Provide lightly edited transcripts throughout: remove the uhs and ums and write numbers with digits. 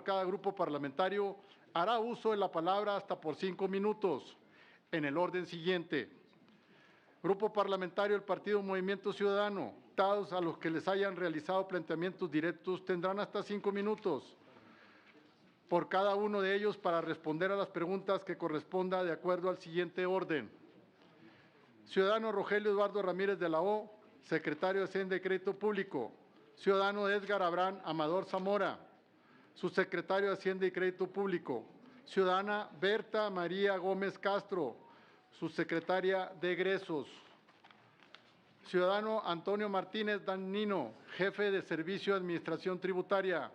por cada grupo parlamentario hará uso de la palabra hasta por 5 minutos, en el orden siguiente. Grupo parlamentario del Partido Movimiento Ciudadano, diputados a los que les hayan realizado planteamientos directos tendrán hasta 5 minutos por cada uno de ellos para responder a las preguntas que corresponda de acuerdo al siguiente orden. Ciudadano Rogelio Eduardo Ramírez de la O, secretario de Hacienda y Crédito Público. Ciudadano Edgar Abraham Amador Zamora, subsecretario de Hacienda y Crédito Público. Ciudadana Berta María Gómez Castro, subsecretaria de Egresos. Ciudadano Antonio Martínez Danino, jefe de Servicio de Administración Tributaria.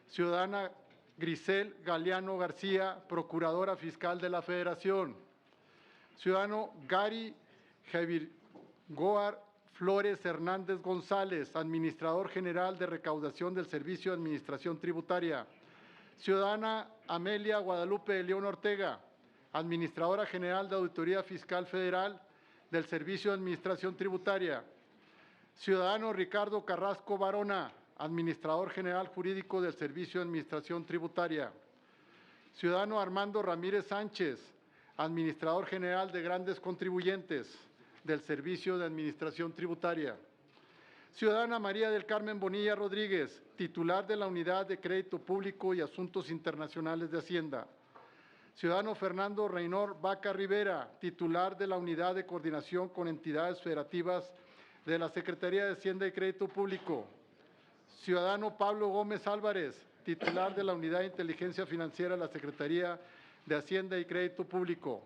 Ciudadana Grisel Galeano García, procuradora fiscal de la Federación. Ciudadano Gary Javier Goar Flores Hernández González, administrador general de recaudación del Servicio de Administración Tributaria. Ciudadana Amelia Guadalupe de León Ortega, administradora general de Auditoría Fiscal Federal del Servicio de Administración Tributaria. Ciudadano Ricardo Carrasco Barona, administrador general jurídico del Servicio de Administración Tributaria. Ciudadano Armando Ramírez Sánchez, administrador general de grandes contribuyentes del Servicio de Administración Tributaria. Ciudadana María del Carmen Bonilla Rodríguez, titular de la Unidad de Crédito Público y Asuntos Internacionales de Hacienda. Ciudadano Fernando Reynor Vaca Rivera, titular de la Unidad de Coordinación con Entidades Federativas de la Secretaría de Hacienda y Crédito Público. Ciudadano Pablo Gómez Álvarez, titular de la Unidad de Inteligencia Financiera de la Secretaría de Hacienda y Crédito Público.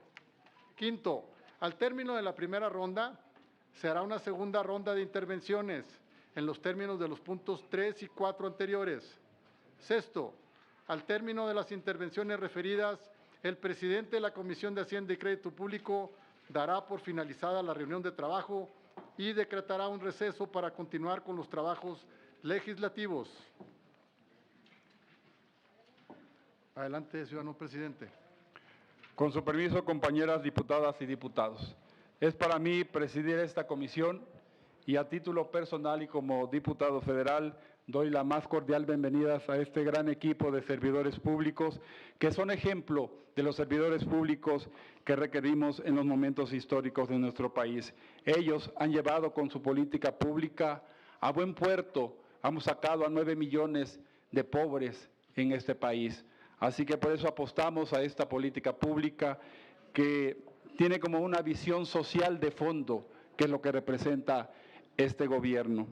Quinto, al término de la primera ronda, se hará una segunda ronda de intervenciones en los términos de los puntos 3 y 4 anteriores. Sexto, al término de las intervenciones referidas, el presidente de la Comisión de Hacienda y Crédito Público dará por finalizada la reunión de trabajo y decretará un receso para continuar con los trabajos legislativos. Adelante, ciudadano presidente. Con su permiso, compañeras diputadas y diputados. Es para mí presidir esta comisión y a título personal y como diputado federal doy la más cordial bienvenida a este gran equipo de servidores públicos que son ejemplo de los servidores públicos que requerimos en los momentos históricos de nuestro país. Ellos han llevado con su política pública a buen puerto, hemos sacado a 9 millones de pobres en este país. Así que por eso apostamos a esta política pública que tiene como una visión social de fondo, que es lo que representa este gobierno.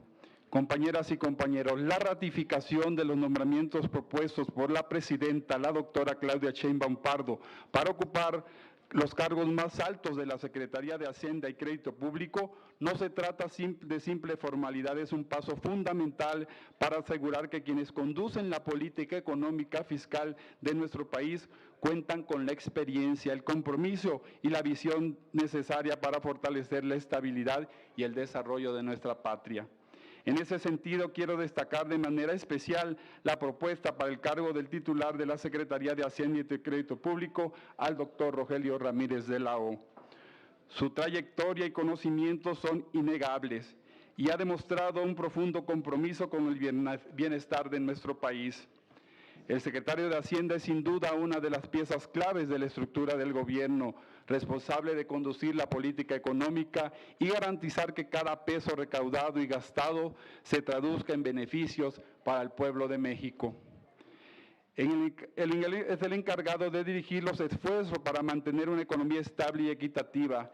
Compañeras y compañeros, la ratificación de los nombramientos propuestos por la presidenta, la doctora Claudia Sheinbaum Pardo, para ocupar los cargos más altos de la Secretaría de Hacienda y Crédito Público, no se trata de simple formalidad, es un paso fundamental para asegurar que quienes conducen la política económica fiscal de nuestro país cuentan con la experiencia, el compromiso y la visión necesaria para fortalecer la estabilidad y el desarrollo de nuestra patria. En ese sentido, quiero destacar de manera especial la propuesta para el cargo del titular de la Secretaría de Hacienda y Crédito Público al doctor Rogelio Ramírez de la O. Su trayectoria y conocimientos son innegables y ha demostrado un profundo compromiso con el bienestar de nuestro país. El secretario de Hacienda es sin duda una de las piezas claves de la estructura del gobierno, responsable de conducir la política económica y garantizar que cada peso recaudado y gastado se traduzca en beneficios para el pueblo de México. Es el encargado de dirigir los esfuerzos para mantener una economía estable y equitativa,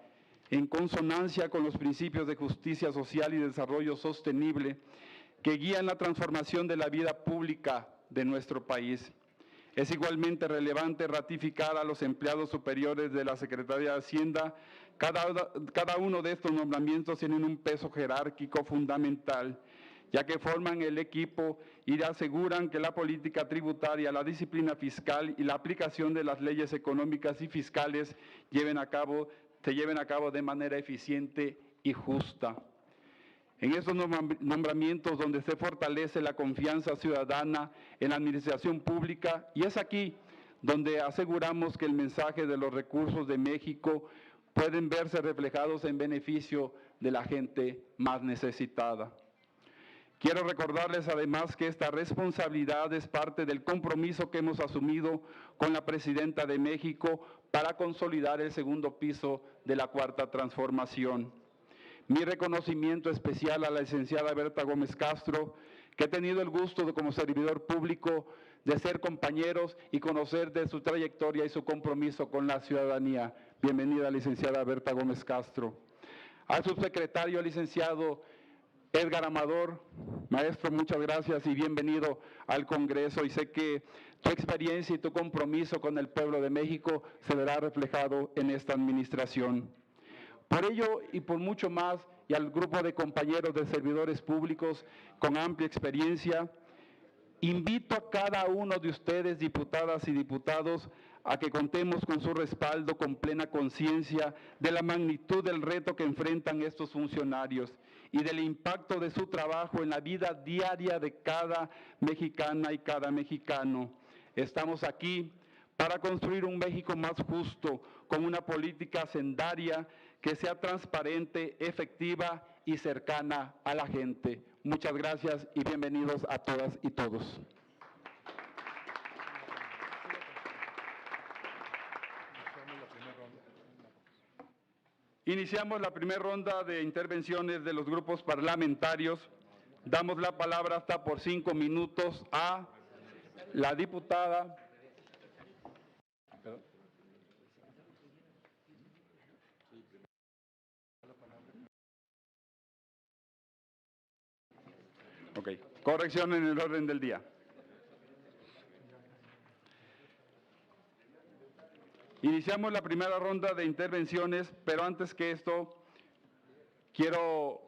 en consonancia con los principios de justicia social y desarrollo sostenible que guían la transformación de la vida pública de nuestro país. Es igualmente relevante ratificar a los empleados superiores de la Secretaría de Hacienda. Cada uno de estos nombramientos tienen un peso jerárquico fundamental, ya que forman el equipo y aseguran que la política tributaria, la disciplina fiscal y la aplicación de las leyes económicas y fiscales se lleven a cabo de manera eficiente y justa. En estos nombramientos donde se fortalece la confianza ciudadana en la administración pública, y es aquí donde aseguramos que el mensaje de los recursos de México pueden verse reflejados en beneficio de la gente más necesitada. Quiero recordarles además que esta responsabilidad es parte del compromiso que hemos asumido con la Presidenta de México para consolidar el segundo piso de la Cuarta Transformación. Mi reconocimiento especial a la licenciada Berta Gómez Castro, que he tenido el gusto de, como servidor público, de ser compañeros y conocer de su trayectoria y su compromiso con la ciudadanía. Bienvenida, licenciada Berta Gómez Castro. Al subsecretario, licenciado Edgar Amador, maestro, muchas gracias y bienvenido al Congreso, y sé que tu experiencia y tu compromiso con el pueblo de México se verá reflejado en esta administración. Por ello y por mucho más, y al grupo de compañeros de servidores públicos con amplia experiencia, invito a cada uno de ustedes, diputadas y diputados, a que contemos con su respaldo con plena conciencia de la magnitud del reto que enfrentan estos funcionarios y del impacto de su trabajo en la vida diaria de cada mexicana y cada mexicano. Estamos aquí para construir un México más justo, con una política hacendaria que sea transparente, efectiva y cercana a la gente. Muchas gracias y bienvenidos a todas y todos. Iniciamos la primera ronda de intervenciones de los grupos parlamentarios. Damos la palabra hasta por 5 minutos a la diputada. Ok, corrección en el orden del día. Iniciamos la primera ronda de intervenciones, pero antes que esto, quiero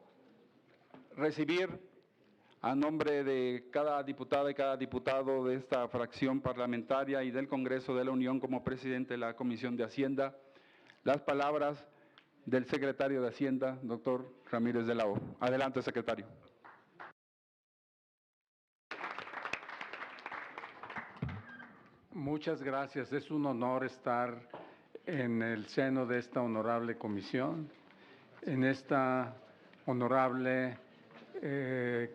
recibir a nombre de cada diputada y cada diputado de esta fracción parlamentaria y del Congreso de la Unión como presidente de la Comisión de Hacienda, las palabras del secretario de Hacienda, doctor Ramírez de la O. Adelante, secretario. Muchas gracias. Es un honor estar en el seno de esta honorable comisión, en esta honorable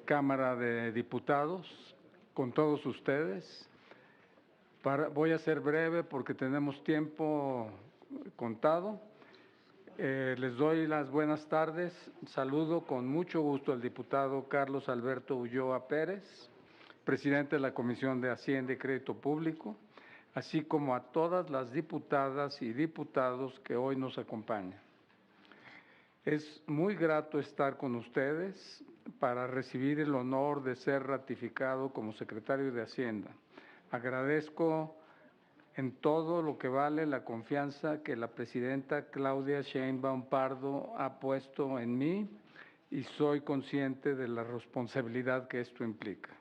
Cámara de Diputados, con todos ustedes. Voy a ser breve porque tenemos tiempo contado. Les doy las buenas tardes. Saludo con mucho gusto al diputado Carlos Alberto Ulloa Pérez, presidente de la Comisión de Hacienda y Crédito Público, así como a todas las diputadas y diputados que hoy nos acompañan. Es muy grato estar con ustedes para recibir el honor de ser ratificado como secretario de Hacienda. Agradezco en todo lo que vale la confianza que la presidenta Claudia Sheinbaum Pardo ha puesto en mí y soy consciente de la responsabilidad que esto implica.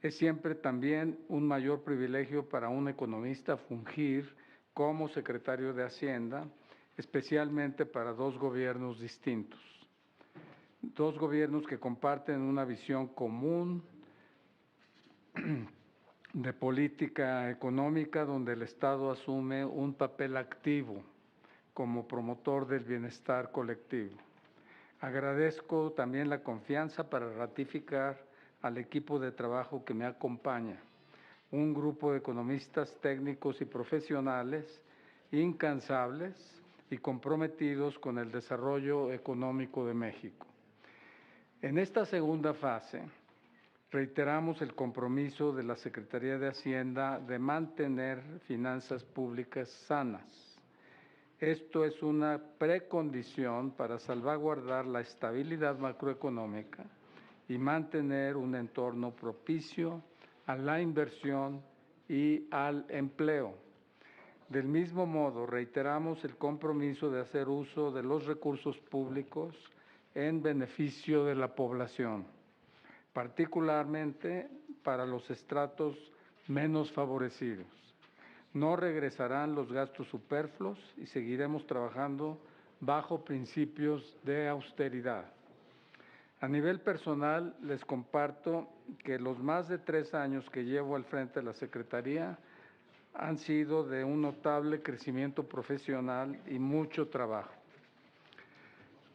Es siempre también un mayor privilegio para un economista fungir como secretario de Hacienda, especialmente para dos gobiernos distintos. Dos gobiernos que comparten una visión común de política económica donde el Estado asume un papel activo como promotor del bienestar colectivo. Agradezco también la confianza para ratificar al equipo de trabajo que me acompaña, un grupo de economistas técnicos y profesionales incansables y comprometidos con el desarrollo económico de México. En esta segunda fase, reiteramos el compromiso de la Secretaría de Hacienda de mantener finanzas públicas sanas. Esto es una precondición para salvaguardar la estabilidad macroeconómica y mantener un entorno propicio a la inversión y al empleo. Del mismo modo, reiteramos el compromiso de hacer uso de los recursos públicos en beneficio de la población, particularmente para los estratos menos favorecidos. No regresarán los gastos superfluos y seguiremos trabajando bajo principios de austeridad. A nivel personal, les comparto que los más de 3 años que llevo al frente de la Secretaría han sido de un notable crecimiento profesional y mucho trabajo.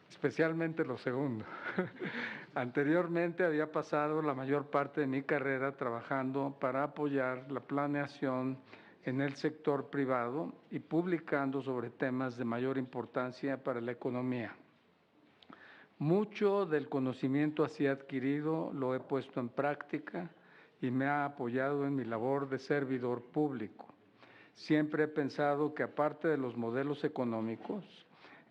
especialmente lo segundo. Anteriormente había pasado la mayor parte de mi carrera trabajando para apoyar la planeación en el sector privado y publicando sobre temas de mayor importancia para la economía. Mucho del conocimiento así adquirido lo he puesto en práctica y me ha apoyado en mi labor de servidor público. Siempre he pensado que aparte de los modelos económicos,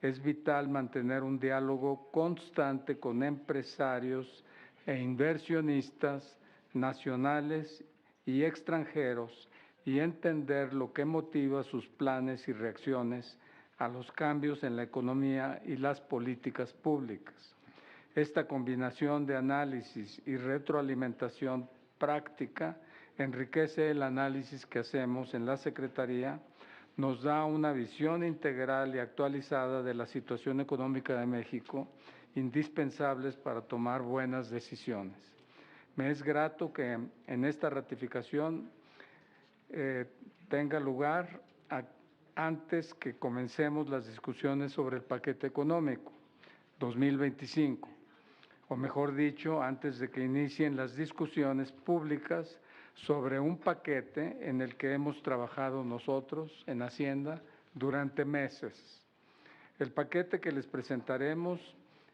es vital mantener un diálogo constante con empresarios e inversionistas nacionales y extranjeros y entender lo que motiva sus planes y reacciones a los cambios en la economía y las políticas públicas. Esta combinación de análisis y retroalimentación práctica enriquece el análisis que hacemos en la Secretaría, nos da una visión integral y actualizada de la situación económica de México, indispensables para tomar buenas decisiones. Me es grato que en esta ratificación tenga lugar antes que comencemos las discusiones sobre el paquete económico 2025, o mejor dicho, antes de que inicien las discusiones públicas sobre un paquete en el que hemos trabajado nosotros en Hacienda durante meses. El paquete que les presentaremos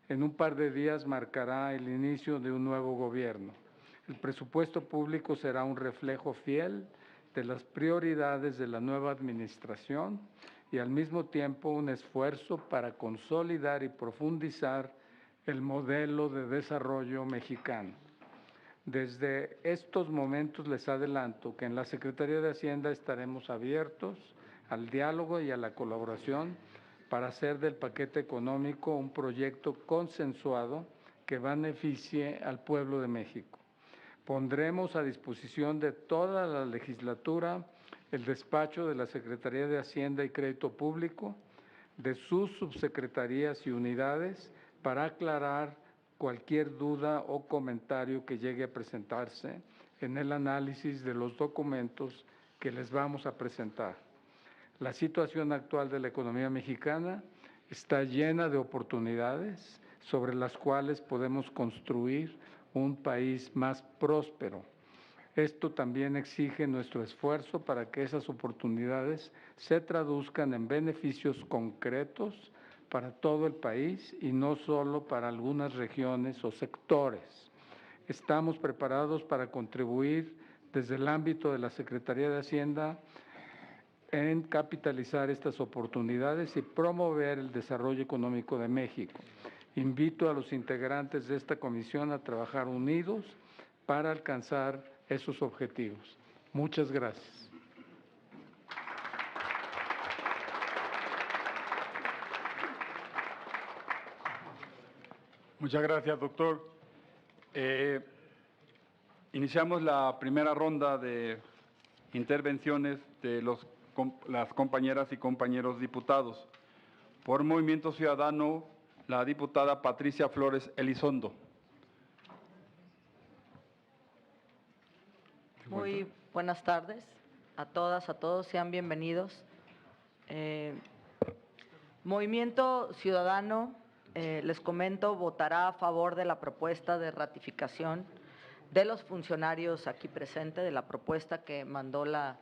en un par de días marcará el inicio de un nuevo gobierno. El presupuesto público será un reflejo fiel de las prioridades de la nueva administración y al mismo tiempo un esfuerzo para consolidar y profundizar el modelo de desarrollo mexicano. Desde estos momentos les adelanto que en la Secretaría de Hacienda estaremos abiertos al diálogo y a la colaboración para hacer del paquete económico un proyecto consensuado que beneficie al pueblo de México. Pondremos a disposición de toda la legislatura el despacho de la Secretaría de Hacienda y Crédito Público, de sus subsecretarías y unidades, para aclarar cualquier duda o comentario que llegue a presentarse en el análisis de los documentos que les vamos a presentar. La situación actual de la economía mexicana está llena de oportunidades sobre las cuales podemos construir un país más próspero. Esto también exige nuestro esfuerzo para que esas oportunidades se traduzcan en beneficios concretos para todo el país y no solo para algunas regiones o sectores. Estamos preparados para contribuir desde el ámbito de la Secretaría de Hacienda en capitalizar estas oportunidades y promover el desarrollo económico de México. Invito a los integrantes de esta comisión a trabajar unidos para alcanzar esos objetivos. Muchas gracias. Muchas gracias, doctor. Iniciamos la primera ronda de intervenciones de las compañeras y compañeros diputados. Por Movimiento Ciudadano, la diputada Patricia Flores Elizondo. Muy buenas tardes a todas, a todos, sean bienvenidos. Movimiento Ciudadano, les comento, votará a favor de la propuesta de ratificación de los funcionarios aquí presentes, de la propuesta que mandó la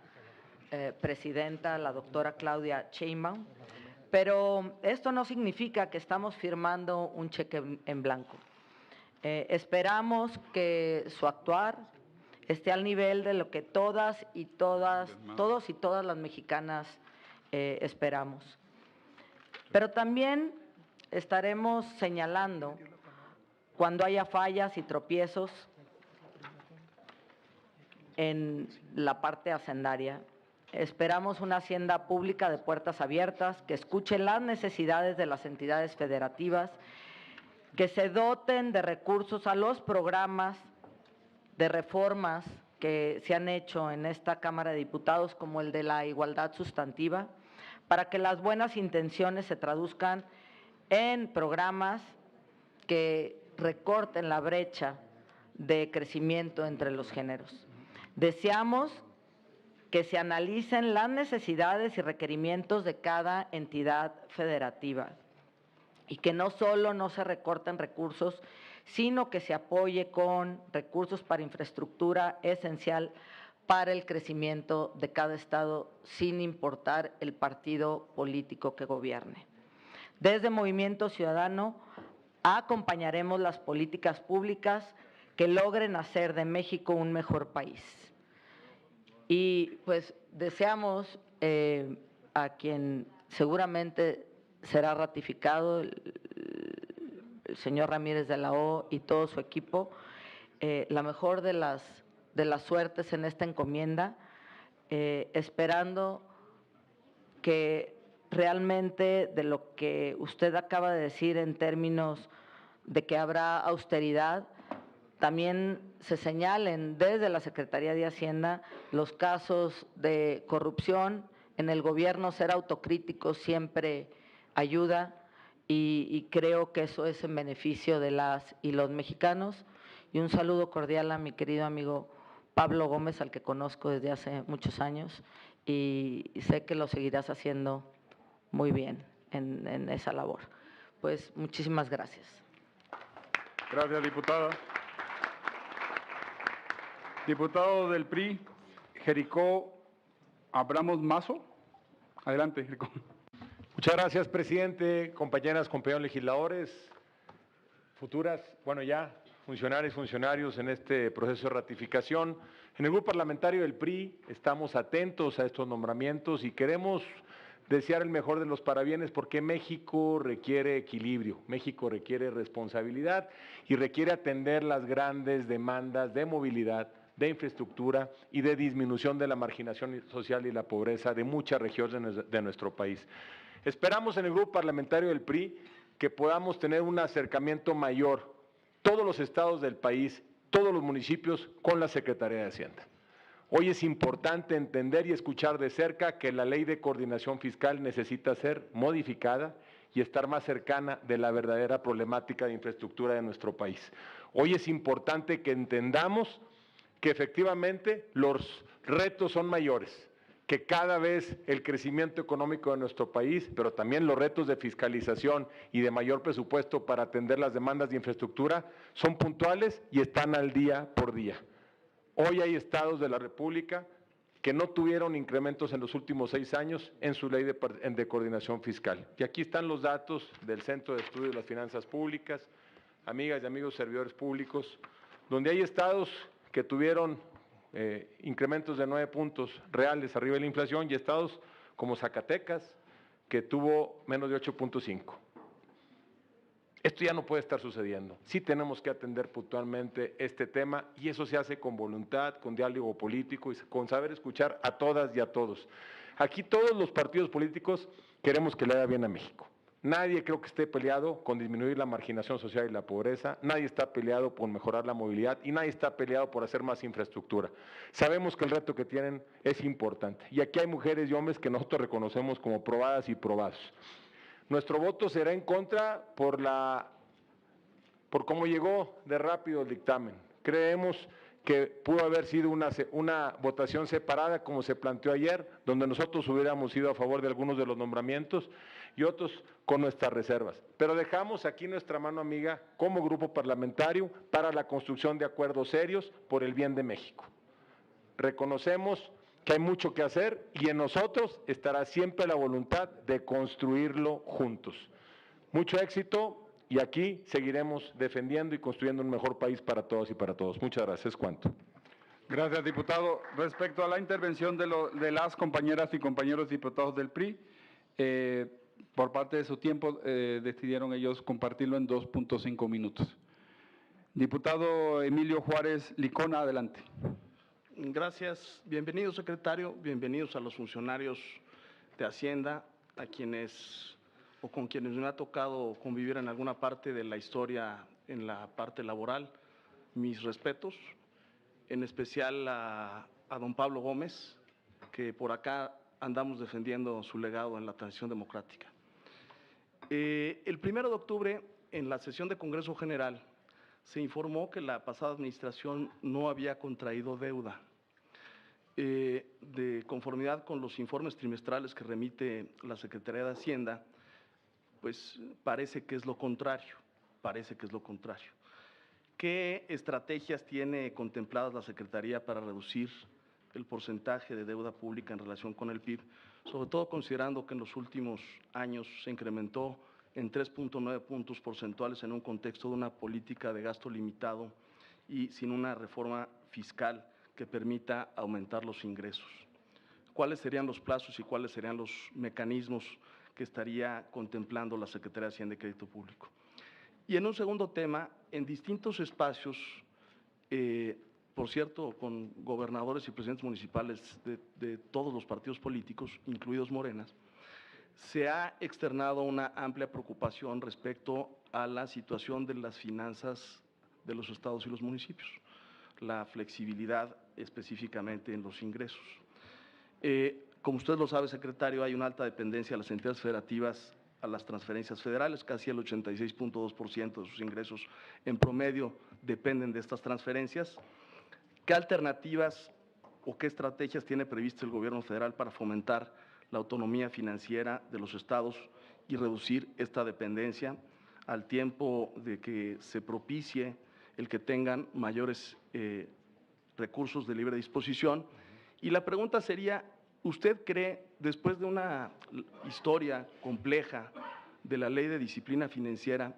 presidenta, la doctora Claudia Sheinbaum, pero esto no significa que estamos firmando un cheque en blanco. Esperamos que su actuar esté al nivel de lo que todos y todas las mexicanas esperamos. Pero también estaremos señalando cuando haya fallas y tropiezos en la parte hacendaria. Esperamos una hacienda pública de puertas abiertas, que escuche las necesidades de las entidades federativas, que se doten de recursos a los programas de reformas que se han hecho en esta Cámara de Diputados, como el de la igualdad sustantiva, para que las buenas intenciones se traduzcan en programas que recorten la brecha de crecimiento entre los géneros. Deseamos que se analicen las necesidades y requerimientos de cada entidad federativa y que no solo no se recorten recursos, sino que se apoye con recursos para infraestructura esencial para el crecimiento de cada estado, sin importar el partido político que gobierne. Desde Movimiento Ciudadano acompañaremos las políticas públicas que logren hacer de México un mejor país. Y pues deseamos a quien seguramente será ratificado, el señor Ramírez de la O y todo su equipo, la mejor de las suertes en esta encomienda, esperando que realmente de lo que usted acaba de decir en términos de que habrá austeridad, también se señalen desde la Secretaría de Hacienda los casos de corrupción. En el gobierno ser autocrítico siempre ayuda y creo que eso es en beneficio de las y los mexicanos. Y un saludo cordial a mi querido amigo Pablo Gómez, al que conozco desde hace muchos años y sé que lo seguirás haciendo muy bien en esa labor. Pues muchísimas gracias. Gracias, diputada. Diputado del PRI, Jericó Abramos Mazo. Adelante, Jericó. Muchas gracias, presidente, compañeras, compañeros legisladores, futuras, funcionarios en este proceso de ratificación. En el grupo parlamentario del PRI estamos atentos a estos nombramientos y queremos desear el mejor de los parabienes porque México requiere equilibrio, México requiere responsabilidad y requiere atender las grandes demandas de movilidad, de infraestructura y de disminución de la marginación social y la pobreza de muchas regiones de nuestro país. Esperamos en el grupo parlamentario del PRI que podamos tener un acercamiento mayor, todos los estados del país, todos los municipios, con la Secretaría de Hacienda. Hoy es importante entender y escuchar de cerca que la Ley de Coordinación Fiscal necesita ser modificada y estar más cercana de la verdadera problemática de infraestructura de nuestro país. Hoy es importante que entendamos que efectivamente los retos son mayores, que cada vez el crecimiento económico de nuestro país, pero también los retos de fiscalización y de mayor presupuesto para atender las demandas de infraestructura son puntuales y están al día por día. Hoy hay estados de la República que no tuvieron incrementos en los últimos 6 años en su ley de coordinación fiscal. Y aquí están los datos del Centro de Estudio de las Finanzas Públicas, amigas y amigos servidores públicos, donde hay estados que tuvieron incrementos de 9 puntos reales arriba de la inflación y estados como Zacatecas, que tuvo menos de 8.5. Esto ya no puede estar sucediendo. Sí tenemos que atender puntualmente este tema y eso se hace con voluntad, con diálogo político y con saber escuchar a todas y a todos. Aquí todos los partidos políticos queremos que le vaya bien a México. Nadie creo que esté peleado con disminuir la marginación social y la pobreza, nadie está peleado por mejorar la movilidad y nadie está peleado por hacer más infraestructura. Sabemos que el reto que tienen es importante y aquí hay mujeres y hombres que nosotros reconocemos como probadas y probados. Nuestro voto será en contra por cómo llegó de rápido el dictamen. Creemos que pudo haber sido una votación separada como se planteó ayer, donde nosotros hubiéramos ido a favor de algunos de los nombramientos y otros con nuestras reservas. Pero dejamos aquí nuestra mano amiga como grupo parlamentario para la construcción de acuerdos serios por el bien de México. Reconocemos que hay mucho que hacer y en nosotros estará siempre la voluntad de construirlo juntos. Mucho éxito y aquí seguiremos defendiendo y construyendo un mejor país para todos y para todos. Muchas gracias. ¿Cuánto? Gracias, diputado. Respecto a la intervención de las compañeras y compañeros diputados del PRI, por parte de su tiempo decidieron ellos compartirlo en 2.5 minutos. Diputado Emilio Juárez Licona, adelante. Gracias. Bienvenido, secretario. Bienvenidos a los funcionarios de Hacienda, a quienes o con quienes me ha tocado convivir en alguna parte de la historia en la parte laboral. Mis respetos, en especial a don Pablo Gómez, que por acá andamos defendiendo su legado en la transición democrática. El 1 de octubre, en la sesión de Congreso General, se informó que la pasada administración no había contraído deuda. De conformidad con los informes trimestrales que remite la Secretaría de Hacienda, pues parece que es lo contrario, ¿Qué estrategias tiene contempladas la Secretaría para reducir el porcentaje de deuda pública en relación con el PIB, sobre todo considerando que en los últimos años se incrementó en 3.9 puntos porcentuales en un contexto de una política de gasto limitado y sin una reforma fiscal que permita aumentar los ingresos? ¿Cuáles serían los plazos y cuáles serían los mecanismos que estaría contemplando la Secretaría de Hacienda y Crédito Público? Y en un segundo tema, en distintos espacios, por cierto, con gobernadores y presidentes municipales de todos los partidos políticos, incluidos Morenas, se ha externado una amplia preocupación respecto a la situación de las finanzas de los estados y los municipios, la flexibilidad específicamente en los ingresos. Como usted lo sabe, secretario, hay una alta dependencia de las entidades federativas a las transferencias federales, casi el 86.2% de sus ingresos en promedio dependen de estas transferencias. ¿Qué alternativas o qué estrategias tiene previsto el gobierno federal para fomentar la autonomía financiera de los estados y reducir esta dependencia al tiempo de que se propicie el que tengan mayores recursos de libre disposición? Y la pregunta sería, ¿usted cree, después de una historia compleja de la Ley de Disciplina Financiera,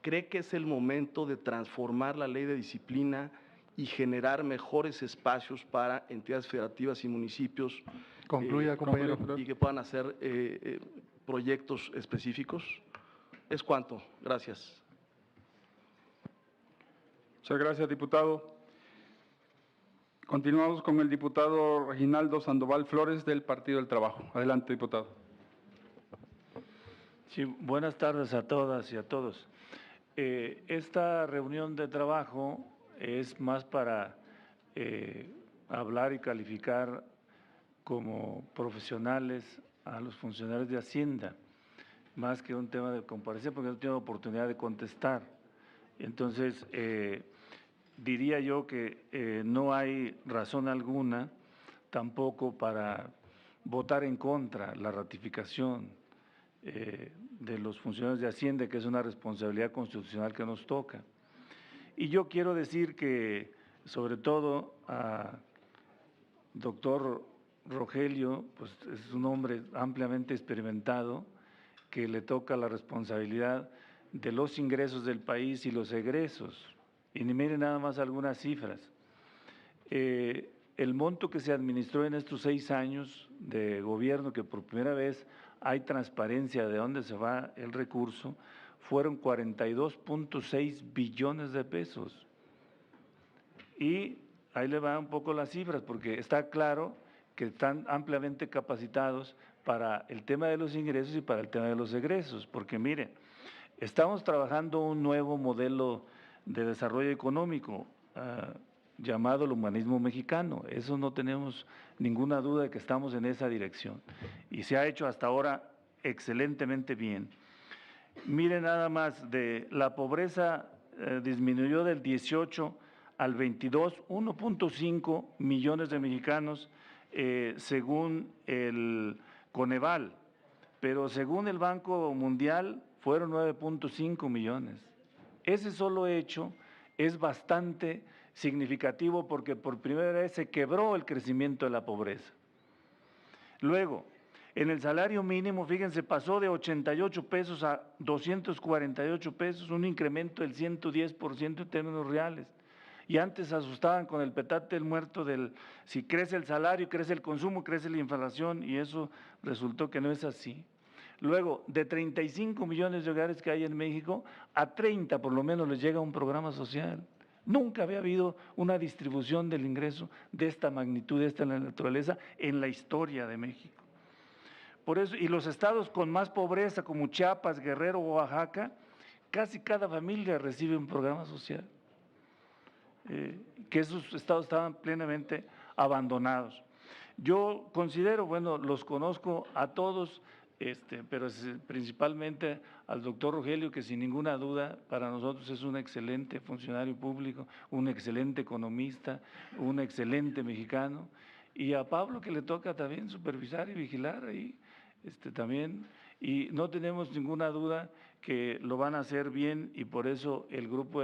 cree que es el momento de transformar la Ley de Disciplina y generar mejores espacios para entidades federativas y municipios? Concluya, compañero. Y que puedan hacer proyectos específicos? ¿Es cuánto? Gracias. Muchas gracias, diputado. Continuamos con el diputado Reginaldo Sandoval Flores del Partido del Trabajo. Adelante, diputado. Sí, buenas tardes a todas y a todos. Esta reunión de trabajo es más para hablar y calificar como profesionales a los funcionarios de Hacienda, más que un tema de comparecencia, porque no tengo oportunidad de contestar. Entonces, diría yo que no hay razón alguna tampoco para votar en contra la ratificación de los funcionarios de Hacienda, que es una responsabilidad constitucional que nos toca. Y yo quiero decir que, sobre todo a doctor Rogelio, pues es un hombre ampliamente experimentado, que le toca la responsabilidad de los ingresos del país y los egresos. Y miren nada más algunas cifras. El monto que se administró en estos 6 años de gobierno, que por primera vez hay transparencia de dónde se va el recurso, fueron 42.6 billones de pesos. Y ahí le van un poco las cifras, porque está claro que están ampliamente capacitados para el tema de los ingresos y para el tema de los egresos, porque miren, estamos trabajando un nuevo modelo de desarrollo económico llamado el humanismo mexicano. Eso no tenemos ninguna duda de que estamos en esa dirección y se ha hecho hasta ahora excelentemente bien. Miren nada más, de la pobreza disminuyó del 18 al 22, 1.5 millones de mexicanos según el Coneval, pero según el Banco Mundial fueron 9.5 millones. Ese solo hecho es bastante significativo porque por primera vez se quebró el crecimiento de la pobreza. Luego, en el salario mínimo, fíjense, pasó de 88 pesos a 248 pesos, un incremento del 110% en términos reales. Y antes se asustaban con el petate del muerto del si crece el salario, crece el consumo, crece la inflación, y eso resultó que no es así. Luego, de 35 millones de hogares que hay en México, a 30 por lo menos les llega un programa social. Nunca había habido una distribución del ingreso de esta magnitud, de esta naturaleza en la historia de México. Por eso, y los estados con más pobreza, como Chiapas, Guerrero o Oaxaca, casi cada familia recibe un programa social. Que esos estados estaban plenamente abandonados. Yo considero, bueno, los conozco a todos, pero principalmente al doctor Rogelio, que sin ninguna duda para nosotros es un excelente funcionario público, un excelente economista, un excelente mexicano, y a Pablo, que le toca también supervisar y vigilar ahí también, y no tenemos ninguna duda que lo van a hacer bien y por eso el grupo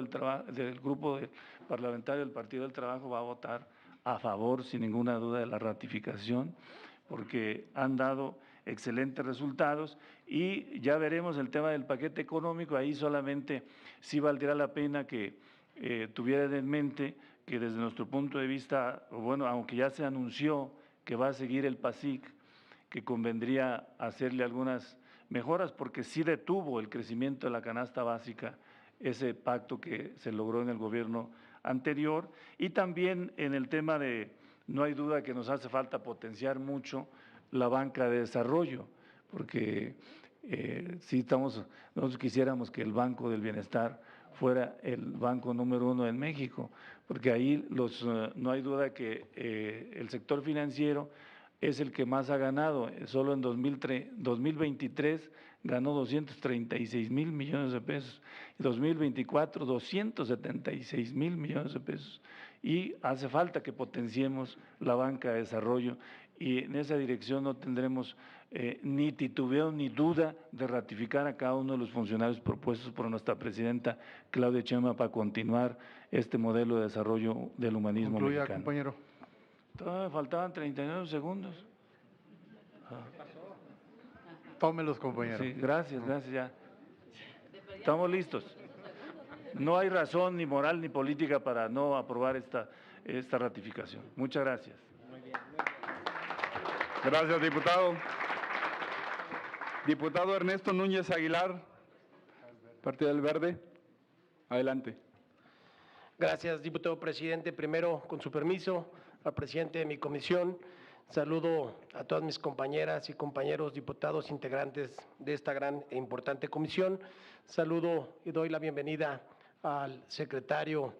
parlamentario del Partido del Trabajo va a votar a favor sin ninguna duda de la ratificación, porque han dado excelentes resultados y ya veremos el tema del paquete económico. Ahí solamente sí valdría la pena que tuvieran en mente que desde nuestro punto de vista, bueno, aunque ya se anunció que va a seguir el PASIC, que convendría hacerle algunas mejoras porque sí detuvo el crecimiento de la canasta básica, ese pacto que se logró en el gobierno anterior, y también en el tema de, no hay duda que nos hace falta potenciar mucho la banca de desarrollo, porque sí nosotros quisiéramos que el Banco del Bienestar fuera el banco número 1 en México, porque ahí no hay duda que el sector financiero es el que más ha ganado. Solo en 2023 ganó 236,000 millones de pesos, en 2024 276,000 millones de pesos. Y hace falta que potenciemos la banca de desarrollo y en esa dirección no tendremos ni titubeo ni duda de ratificar a cada uno de los funcionarios propuestos por nuestra presidenta Claudia Sheinbaum para continuar este modelo de desarrollo del humanismo Concluya, mexicano. compañero. Todavía me faltaban 39 segundos. Tómelos, compañero. Sí, gracias, ya. Estamos listos. No hay razón ni moral ni política para no aprobar esta ratificación. Muchas gracias. Gracias, diputado. Diputado Ernesto Núñez Aguilar, Partido del Verde. Adelante. Gracias, diputado presidente. Primero, con su permiso, al presidente de mi comisión, saludo a todas mis compañeras y compañeros diputados integrantes de esta gran e importante comisión. Saludo y doy la bienvenida al secretario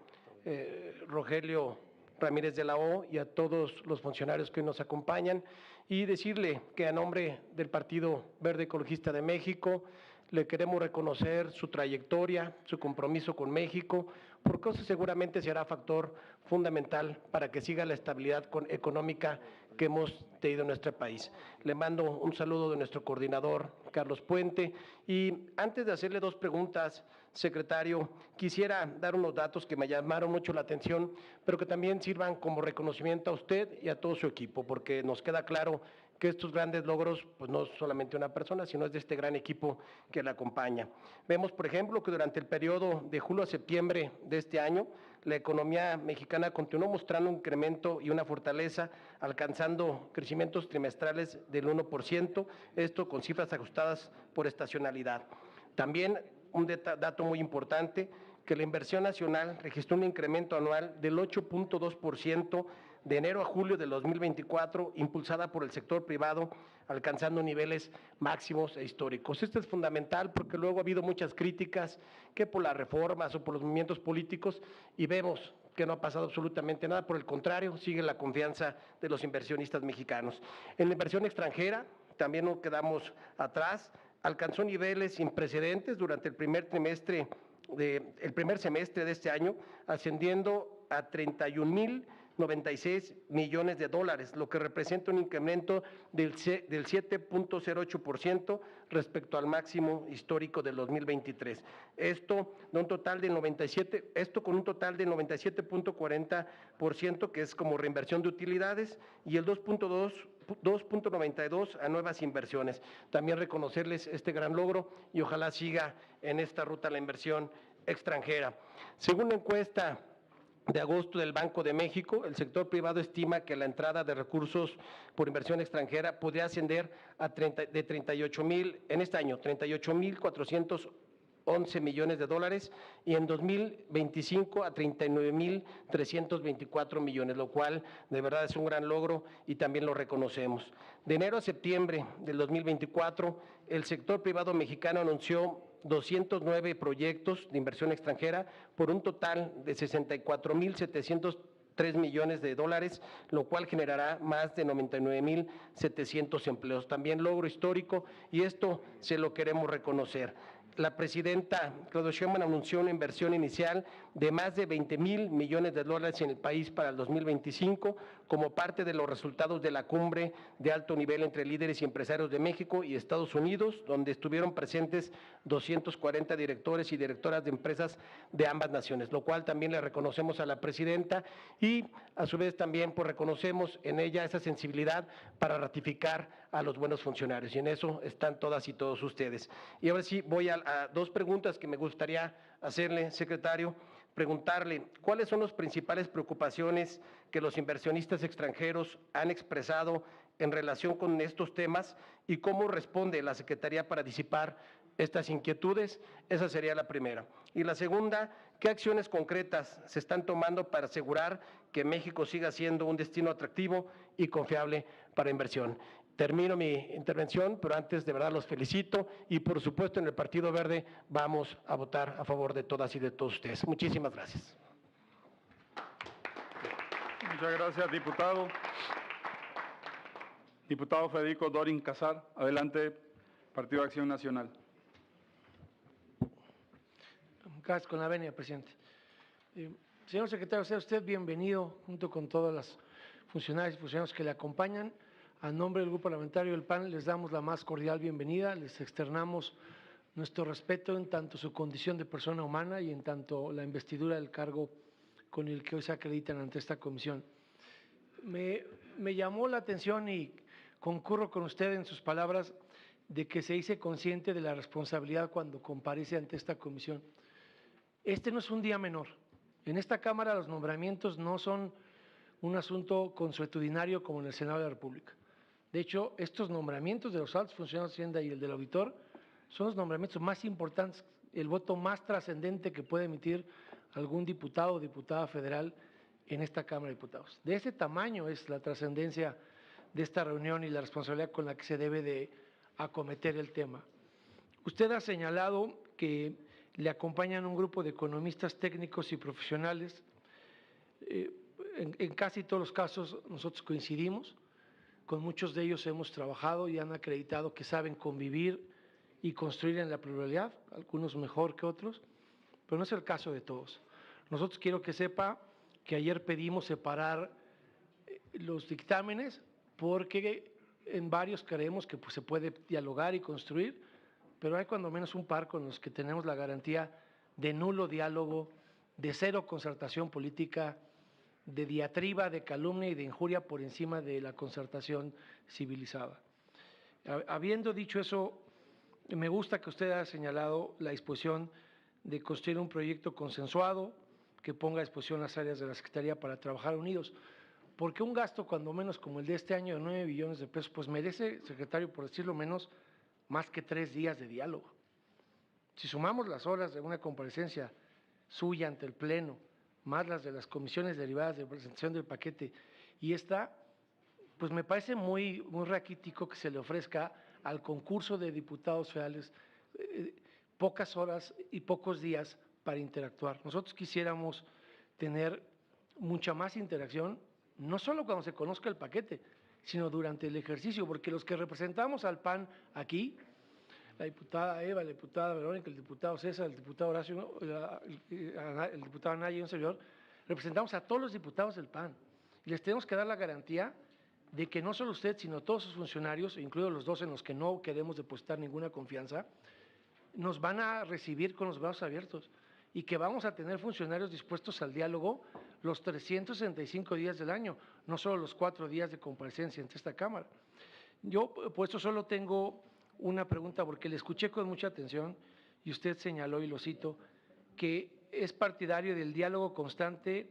Rogelio Ramírez de la O y a todos los funcionarios que hoy nos acompañan y decirle que a nombre del Partido Verde Ecologista de México le queremos reconocer su trayectoria, su compromiso con México, porque eso seguramente será factor fundamental para que siga la estabilidad económica que hemos tenido en nuestro país. Le mando un saludo de nuestro coordinador, Carlos Puente, y antes de hacerle dos preguntas, secretario, quisiera dar unos datos que me llamaron mucho la atención, pero que también sirvan como reconocimiento a usted y a todo su equipo, porque nos queda claro que estos grandes logros, pues no es solamente una persona, sino es de este gran equipo que la acompaña. Vemos, por ejemplo, que durante el periodo de julio a septiembre de este año, la economía mexicana continuó mostrando un incremento y una fortaleza, alcanzando crecimientos trimestrales del 1%, esto con cifras ajustadas por estacionalidad. También un dato muy importante, que la inversión nacional registró un incremento anual del 8.2% de enero a julio de 2024, impulsada por el sector privado, alcanzando niveles máximos e históricos. Esto es fundamental porque luego ha habido muchas críticas, que por las reformas o por los movimientos políticos, y vemos que no ha pasado absolutamente nada, por el contrario, sigue la confianza de los inversionistas mexicanos. En la inversión extranjera también no quedamos atrás, alcanzó niveles sin precedentes durante el primer semestre de este año, ascendiendo a 31,096 millones de dólares, lo que representa un incremento del 7.08% respecto al máximo histórico del 2023. Esto con un total de 97.40%, que es como reinversión de utilidades, y el 2.92 a nuevas inversiones. También reconocerles este gran logro y ojalá siga en esta ruta la inversión extranjera. Según la encuesta de agosto del Banco de México, el sector privado estima que la entrada de recursos por inversión extranjera podría ascender a 38,411 millones de dólares y en 2025 a 39,324 millones, lo cual de verdad es un gran logro y también lo reconocemos. De enero a septiembre del 2024, el sector privado mexicano anunció 209 proyectos de inversión extranjera por un total de 64,703 millones de dólares, lo cual generará más de 99,700 empleos. También logro histórico y esto se lo queremos reconocer. la presidenta Claudia Sheinbaum anunció una inversión inicial de más de 20,000 millones de dólares en el país para el 2025, como parte de los resultados de la cumbre de alto nivel entre líderes y empresarios de México y Estados Unidos, donde estuvieron presentes 240 directores y directoras de empresas de ambas naciones, lo cual también le reconocemos a la presidenta y a su vez también pues, reconocemos en ella esa sensibilidad para ratificar a los buenos funcionarios, y en eso están todas y todos ustedes. Y ahora sí voy a dos preguntas que me gustaría hacerle, secretario. Preguntarle, ¿cuáles son las principales preocupaciones que los inversionistas extranjeros han expresado en relación con estos temas y cómo responde la Secretaría para disipar estas inquietudes? Esa sería la primera. Y la segunda, ¿qué acciones concretas se están tomando para asegurar que México siga siendo un destino atractivo y confiable para inversión? Termino mi intervención, pero antes de verdad los felicito y por supuesto en el Partido Verde vamos a votar a favor de todas y de todos ustedes. Muchísimas gracias. Muchas gracias, diputado. Diputado Federico Dorin Casar, adelante, Partido de Acción Nacional. Gracias, con la venia, presidente. Señor secretario, sea usted bienvenido junto con todas las funcionarias y funcionarios que le acompañan. A nombre del Grupo Parlamentario del PAN les damos la más cordial bienvenida, les externamos nuestro respeto en tanto su condición de persona humana y en tanto la investidura del cargo con el que hoy se acreditan ante esta comisión. Me llamó la atención y concurro con usted en sus palabras de que se dice consciente de la responsabilidad cuando comparece ante esta comisión. Este no es un día menor. En esta Cámara los nombramientos no son un asunto consuetudinario como en el Senado de la República. De hecho, estos nombramientos de los altos funcionarios de Hacienda y el del auditor son los nombramientos más importantes, el voto más trascendente que puede emitir algún diputado o diputada federal en esta Cámara de Diputados. De ese tamaño es la trascendencia de esta reunión y la responsabilidad con la que se debe de acometer el tema. Usted ha señalado que le acompañan un grupo de economistas técnicos y profesionales. En casi todos los casos nosotros coincidimos. Con muchos de ellos hemos trabajado y han acreditado que saben convivir y construir en la pluralidad, algunos mejor que otros, pero no es el caso de todos. Nosotros quiero que sepa que ayer pedimos separar los dictámenes porque en varios creemos que pues, se puede dialogar y construir, pero hay cuando menos un par con los que tenemos la garantía de nulo diálogo, de cero concertación política, de diatriba, de calumnia y de injuria por encima de la concertación civilizada. Habiendo dicho eso, me gusta que usted haya señalado la disposición de construir un proyecto consensuado que ponga a disposición las áreas de la Secretaría para trabajar unidos, porque un gasto cuando menos como el de este año de 9 billones de pesos, pues merece, secretario, por decirlo menos, más que 3 días de diálogo. Si sumamos las horas de una comparecencia suya ante el Pleno, más las de las comisiones derivadas de presentación del paquete, y esta, pues me parece muy raquítico que se le ofrezca al concurso de diputados federales pocas horas y pocos días para interactuar. Nosotros quisiéramos tener mucha más interacción, no solo cuando se conozca el paquete, sino durante el ejercicio, porque los que representamos al PAN aquí, la diputada Eva, la diputada Verónica, el diputado César, el diputado Horacio, el diputado Anaya y un servidor, representamos a todos los diputados del PAN. Y les tenemos que dar la garantía de que no solo usted, sino todos sus funcionarios, incluidos los dos en los que no queremos depositar ninguna confianza, nos van a recibir con los brazos abiertos y que vamos a tener funcionarios dispuestos al diálogo los 365 días del año, no solo los 4 días de comparecencia ante esta Cámara. Yo, por eso solo tengo una pregunta, porque le escuché con mucha atención y usted señaló, y lo cito, que es partidario del diálogo constante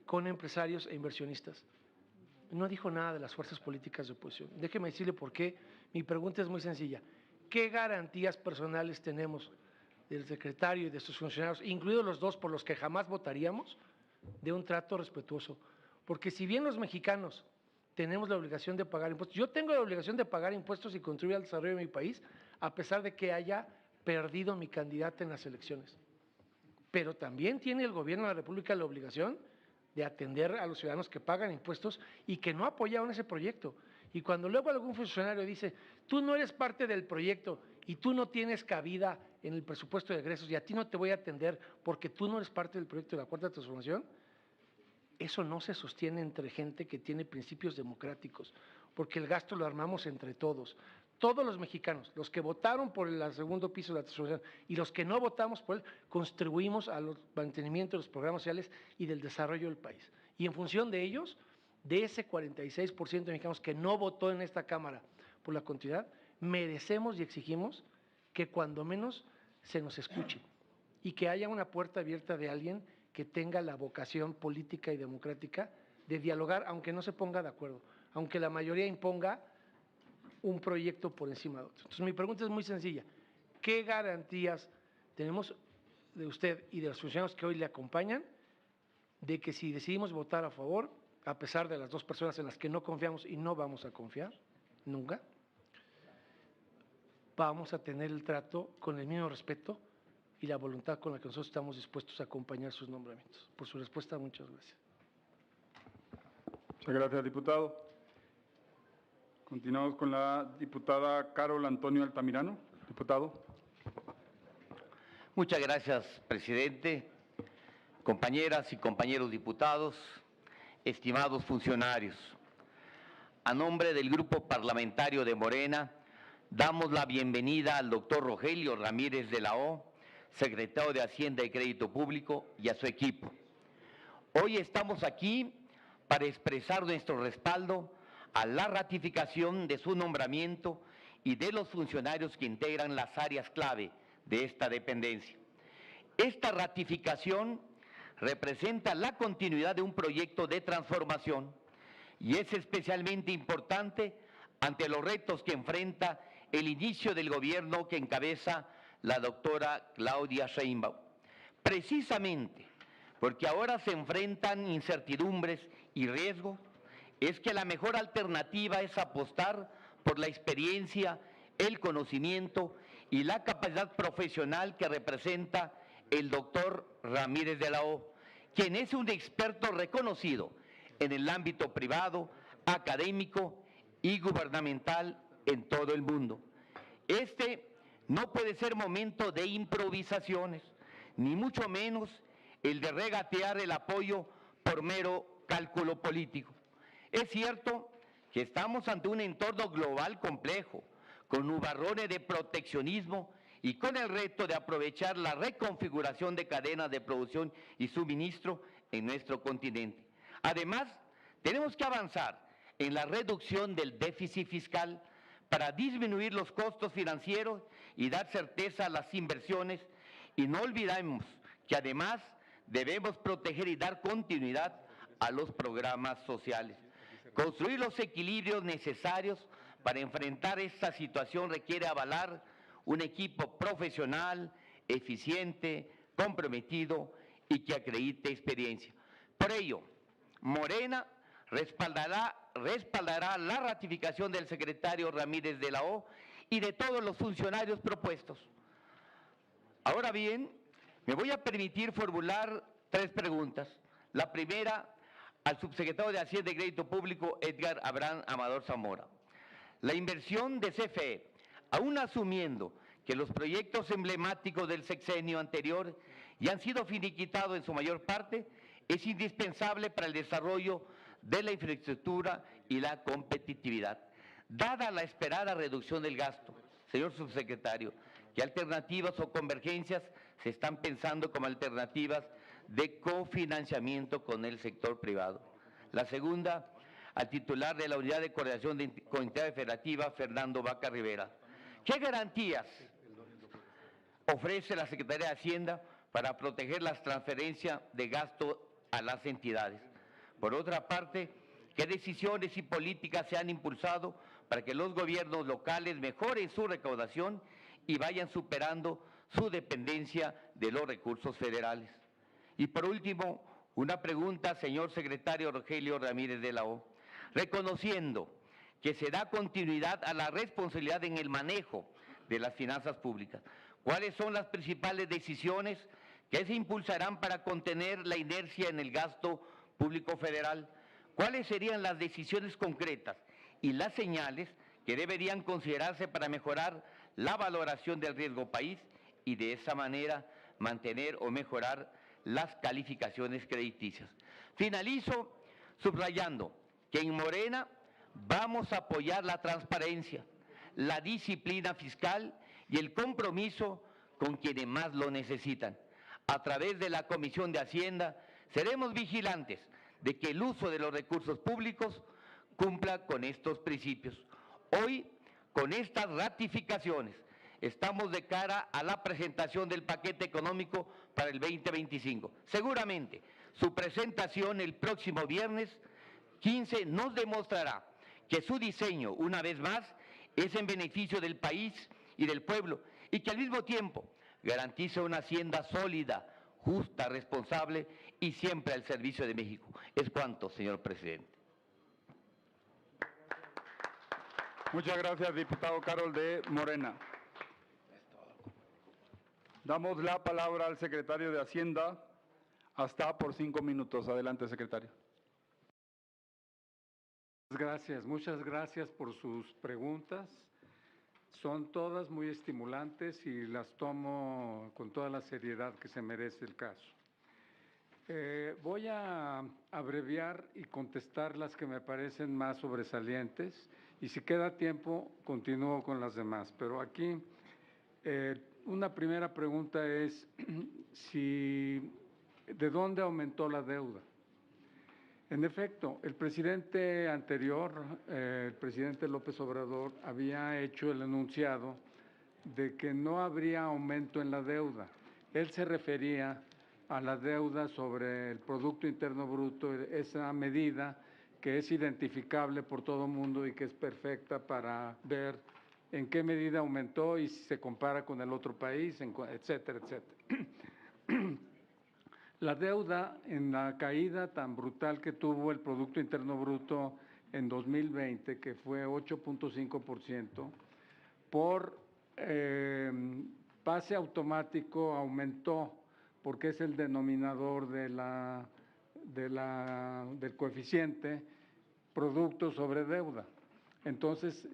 con empresarios e inversionistas. No dijo nada de las fuerzas políticas de oposición. Déjeme decirle por qué. Mi pregunta es muy sencilla. ¿Qué garantías personales tenemos del secretario y de sus funcionarios, incluidos los dos por los que jamás votaríamos, de un trato respetuoso? Porque si bien los mexicanos tenemos la obligación de pagar impuestos, yo tengo la obligación de pagar impuestos y contribuir al desarrollo de mi país, a pesar de que haya perdido mi candidata en las elecciones. Pero también tiene el gobierno de la República la obligación de atender a los ciudadanos que pagan impuestos y que no apoyaron ese proyecto. Y cuando luego algún funcionario dice, tú no eres parte del proyecto y tú no tienes cabida en el presupuesto de egresos y a ti no te voy a atender porque tú no eres parte del proyecto de la Cuarta Transformación, eso no se sostiene entre gente que tiene principios democráticos, porque el gasto lo armamos entre todos. Todos los mexicanos, los que votaron por el segundo piso de la transformación y los que no votamos por él, contribuimos al mantenimiento de los programas sociales y del desarrollo del país. Y en función de ellos, de ese 46% de mexicanos que no votó en esta Cámara por la continuidad, merecemos y exigimos que cuando menos se nos escuche y que haya una puerta abierta de alguien que tenga la vocación política y democrática de dialogar, aunque no se ponga de acuerdo, aunque la mayoría imponga un proyecto por encima de otro. Entonces, mi pregunta es muy sencilla. ¿Qué garantías tenemos de usted y de los funcionarios que hoy le acompañan de que si decidimos votar a favor, a pesar de las dos personas en las que no confiamos y no vamos a confiar, nunca, vamos a tener el trato con el mismo respeto y la voluntad con la que nosotros estamos dispuestos a acompañar sus nombramientos? Por su respuesta, muchas gracias. Muchas gracias, diputado. Continuamos con la diputada Carol Antonio Altamirano. Diputado. Muchas gracias, presidente. Compañeras y compañeros diputados, estimados funcionarios, a nombre del Grupo Parlamentario de Morena, damos la bienvenida al doctor Rogelio Ramírez de la O, secretario de Hacienda y Crédito Público, y a su equipo. Hoy estamos aquí para expresar nuestro respaldo a la ratificación de su nombramiento y de los funcionarios que integran las áreas clave de esta dependencia. Esta ratificación representa la continuidad de un proyecto de transformación y es especialmente importante ante los retos que enfrenta el inicio del gobierno que encabeza la doctora Claudia Sheinbaum. Precisamente porque ahora se enfrentan incertidumbres y riesgos, es que la mejor alternativa es apostar por la experiencia, el conocimiento y la capacidad profesional que representa el doctor Ramírez de la O, quien es un experto reconocido en el ámbito privado, académico y gubernamental en todo el mundo. Este no puede ser momento de improvisaciones, ni mucho menos el de regatear el apoyo por mero cálculo político. Es cierto que estamos ante un entorno global complejo, con nubarrones de proteccionismo y con el reto de aprovechar la reconfiguración de cadenas de producción y suministro en nuestro continente. Además, tenemos que avanzar en la reducción del déficit fiscal para disminuir los costos financieros y dar certeza a las inversiones, y no olvidemos que además debemos proteger y dar continuidad a los programas sociales. Construir los equilibrios necesarios para enfrentar esta situación requiere avalar un equipo profesional, eficiente, comprometido y que acredite experiencia. Por ello, Morena respaldará la ratificación del secretario Ramírez de la O y de todos los funcionarios propuestos. Ahora bien, me voy a permitir formular 3 preguntas. La primera, al subsecretario de Hacienda y Crédito Público, Edgar Abraham Amador Zamora. La inversión de CFE, aún asumiendo que los proyectos emblemáticos del sexenio anterior ya han sido finiquitados en su mayor parte, es indispensable para el desarrollo de la infraestructura y la competitividad. Dada la esperada reducción del gasto, señor subsecretario, ¿qué alternativas o convergencias se están pensando como alternativas de cofinanciamiento con el sector privado? La segunda, al titular de la Unidad de Coordinación de Comunidad Federativa, Fernando Vaca Rivera. ¿Qué garantías ofrece la Secretaría de Hacienda para proteger las transferencias de gasto a las entidades? Por otra parte, ¿qué decisiones y políticas se han impulsado para que los gobiernos locales mejoren su recaudación y vayan superando su dependencia de los recursos federales? Y por último, una pregunta, señor secretario Rogelio Ramírez de la O. Reconociendo que se da continuidad a la responsabilidad en el manejo de las finanzas públicas, ¿cuáles son las principales decisiones que se impulsarán para contener la inercia en el gasto público federal? ¿Cuáles serían las decisiones concretas y las señales que deberían considerarse para mejorar la valoración del riesgo país y de esa manera mantener o mejorar las calificaciones crediticias. Finalizo subrayando que en Morena vamos a apoyar la transparencia, la disciplina fiscal y el compromiso con quienes más lo necesitan. A través de la Comisión de Hacienda seremos vigilantes de que el uso de los recursos públicos cumpla con estos principios. Hoy, con estas ratificaciones, estamos de cara a la presentación del paquete económico para el 2025. Seguramente, su presentación el próximo viernes 15 nos demostrará que su diseño, una vez más, es en beneficio del país y del pueblo, y que al mismo tiempo garantiza una hacienda sólida, justa, responsable y siempre al servicio de México. Es cuanto, señor presidente. Muchas gracias, diputado Carol de Morena. Damos la palabra al secretario de Hacienda, hasta por 5 minutos. Adelante, secretario. Gracias, muchas gracias por sus preguntas. Son todas muy estimulantes y las tomo con toda la seriedad que se merece el caso. Voy a abreviar y contestar las que me parecen más sobresalientes y si queda tiempo continúo con las demás. Pero aquí una primera pregunta es ¿de dónde aumentó la deuda? En efecto, el presidente anterior, el presidente López Obrador, había hecho el enunciado de que no habría aumento en la deuda. Él se refería a la deuda sobre el Producto Interno Bruto, esa medida que es identificable por todo el mundo y que es perfecta para ver en qué medida aumentó y si se compara con el otro país, etcétera, etcétera. La deuda, en la caída tan brutal que tuvo el Producto Interno Bruto en 2020, que fue 8.5%, por pase automático aumentó, porque es el denominador del coeficiente producto sobre deuda. Entonces,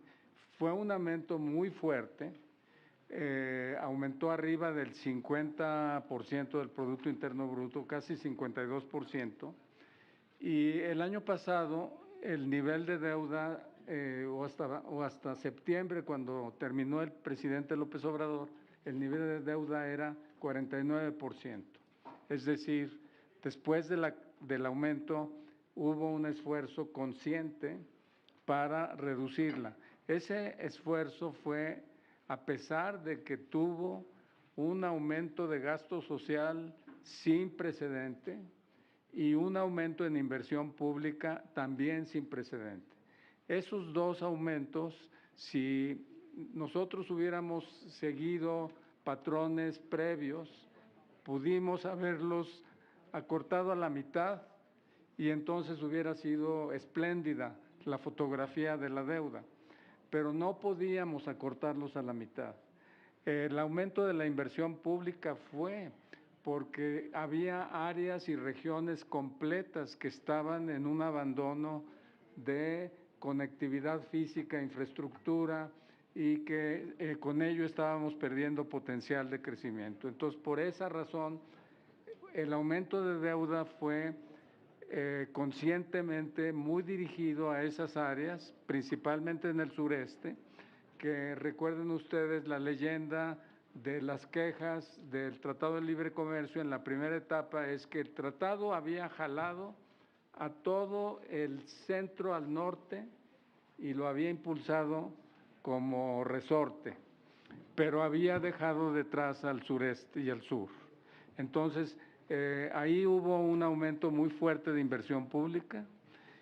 fue un aumento muy fuerte. Aumentó arriba del 50% del Producto Interno Bruto, casi 52%, y el año pasado el nivel de deuda, o hasta septiembre, cuando terminó el presidente López Obrador, el nivel de deuda era 49%. Es decir, después del aumento hubo un esfuerzo consciente para reducirla. Ese esfuerzo fue a pesar de que tuvo un aumento de gasto social sin precedente y un aumento en inversión pública también sin precedente. Esos dos aumentos, si nosotros hubiéramos seguido patrones previos, pudimos haberlos acortado a la mitad y entonces hubiera sido espléndida la fotografía de la deuda. Pero no podíamos acortarlos a la mitad. El aumento de la inversión pública fue porque había áreas y regiones completas que estaban en un abandono de conectividad física, infraestructura, y que con ello estábamos perdiendo potencial de crecimiento. Entonces, por esa razón, el aumento de deuda fue conscientemente muy dirigido a esas áreas, principalmente en el sureste, que recuerden ustedes la leyenda de las quejas del Tratado de Libre Comercio en la primera etapa, es que el tratado había jalado a todo el centro al norte y lo había impulsado como resorte, pero había dejado detrás al sureste y al sur. Entonces, ahí hubo un aumento muy fuerte de inversión pública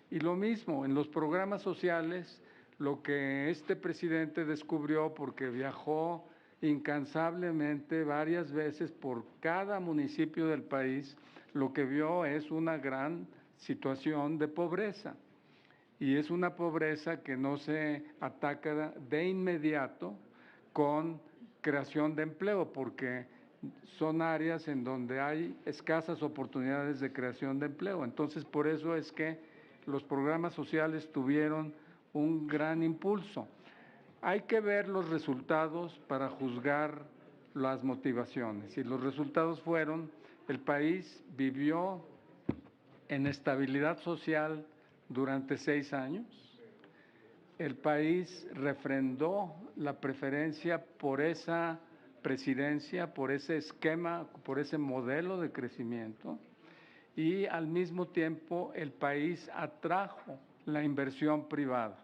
y lo mismo en los programas sociales, lo que este presidente descubrió porque viajó incansablemente varias veces por cada municipio del país, lo que vio es una gran situación de pobreza y es una pobreza que no se ataca de inmediato con creación de empleo porque son áreas en donde hay escasas oportunidades de creación de empleo. Entonces, por eso es que los programas sociales tuvieron un gran impulso. Hay que ver los resultados para juzgar las motivaciones, y los resultados fueron: el país vivió en estabilidad social durante 6 años, el país refrendó la preferencia por esa presidencia, por ese esquema, por ese modelo de crecimiento, y al mismo tiempo el país atrajo la inversión privada.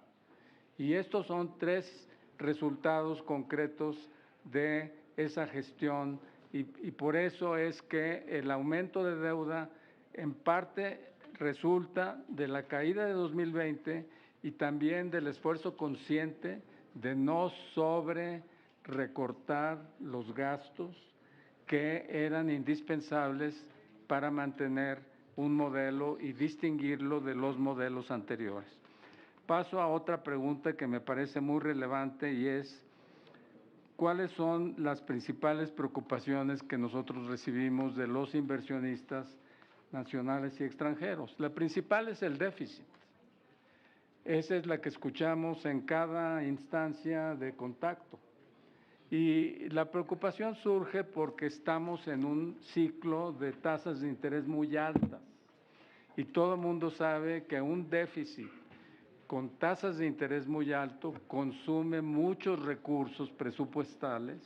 Y estos son 3 resultados concretos de esa gestión, y por eso es que el aumento de deuda en parte resulta de la caída de 2020 y también del esfuerzo consciente de no recortar los gastos que eran indispensables para mantener un modelo y distinguirlo de los modelos anteriores. Paso a otra pregunta que me parece muy relevante, y es: ¿cuáles son las principales preocupaciones que nosotros recibimos de los inversionistas nacionales y extranjeros? La principal es el déficit. Esa es la que escuchamos en cada instancia de contacto. Y la preocupación surge porque estamos en un ciclo de tasas de interés muy altas. Y todo el mundo sabe que un déficit con tasas de interés muy alto consume muchos recursos presupuestales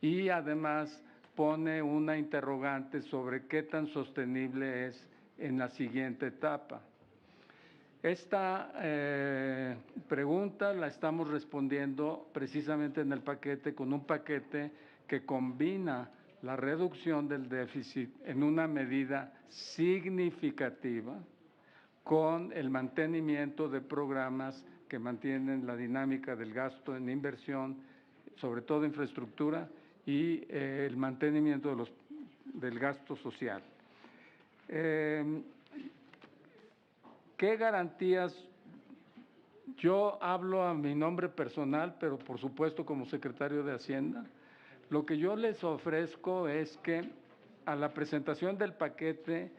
y además pone una interrogante sobre qué tan sostenible es en la siguiente etapa. Esta pregunta la estamos respondiendo precisamente en el paquete, con un paquete que combina la reducción del déficit en una medida significativa con el mantenimiento de programas que mantienen la dinámica del gasto en inversión, sobre todo infraestructura, y el mantenimiento del gasto social. ¿Qué garantías? Yo hablo a mi nombre personal, pero por supuesto como secretario de Hacienda. Lo que yo les ofrezco es que a la presentación del paquete,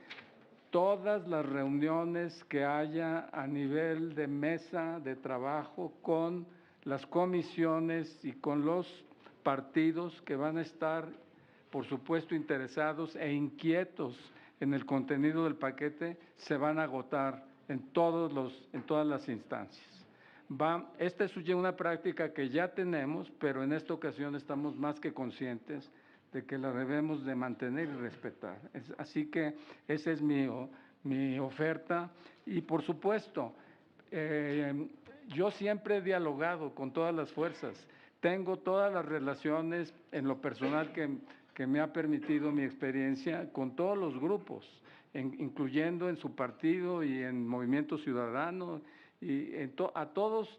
todas las reuniones que haya a nivel de mesa de trabajo con las comisiones y con los partidos que van a estar, por supuesto, interesados e inquietos en el contenido del paquete, se van a agotar en todas las instancias. Esta es una práctica que ya tenemos, pero en esta ocasión estamos más que conscientes de que la debemos de mantener y respetar. Así que esa es mi oferta. Y por supuesto, yo siempre he dialogado con todas las fuerzas. Tengo todas las relaciones en lo personal que me ha permitido mi experiencia con todos los grupos, incluyendo en su partido y en Movimiento Ciudadano, y en todos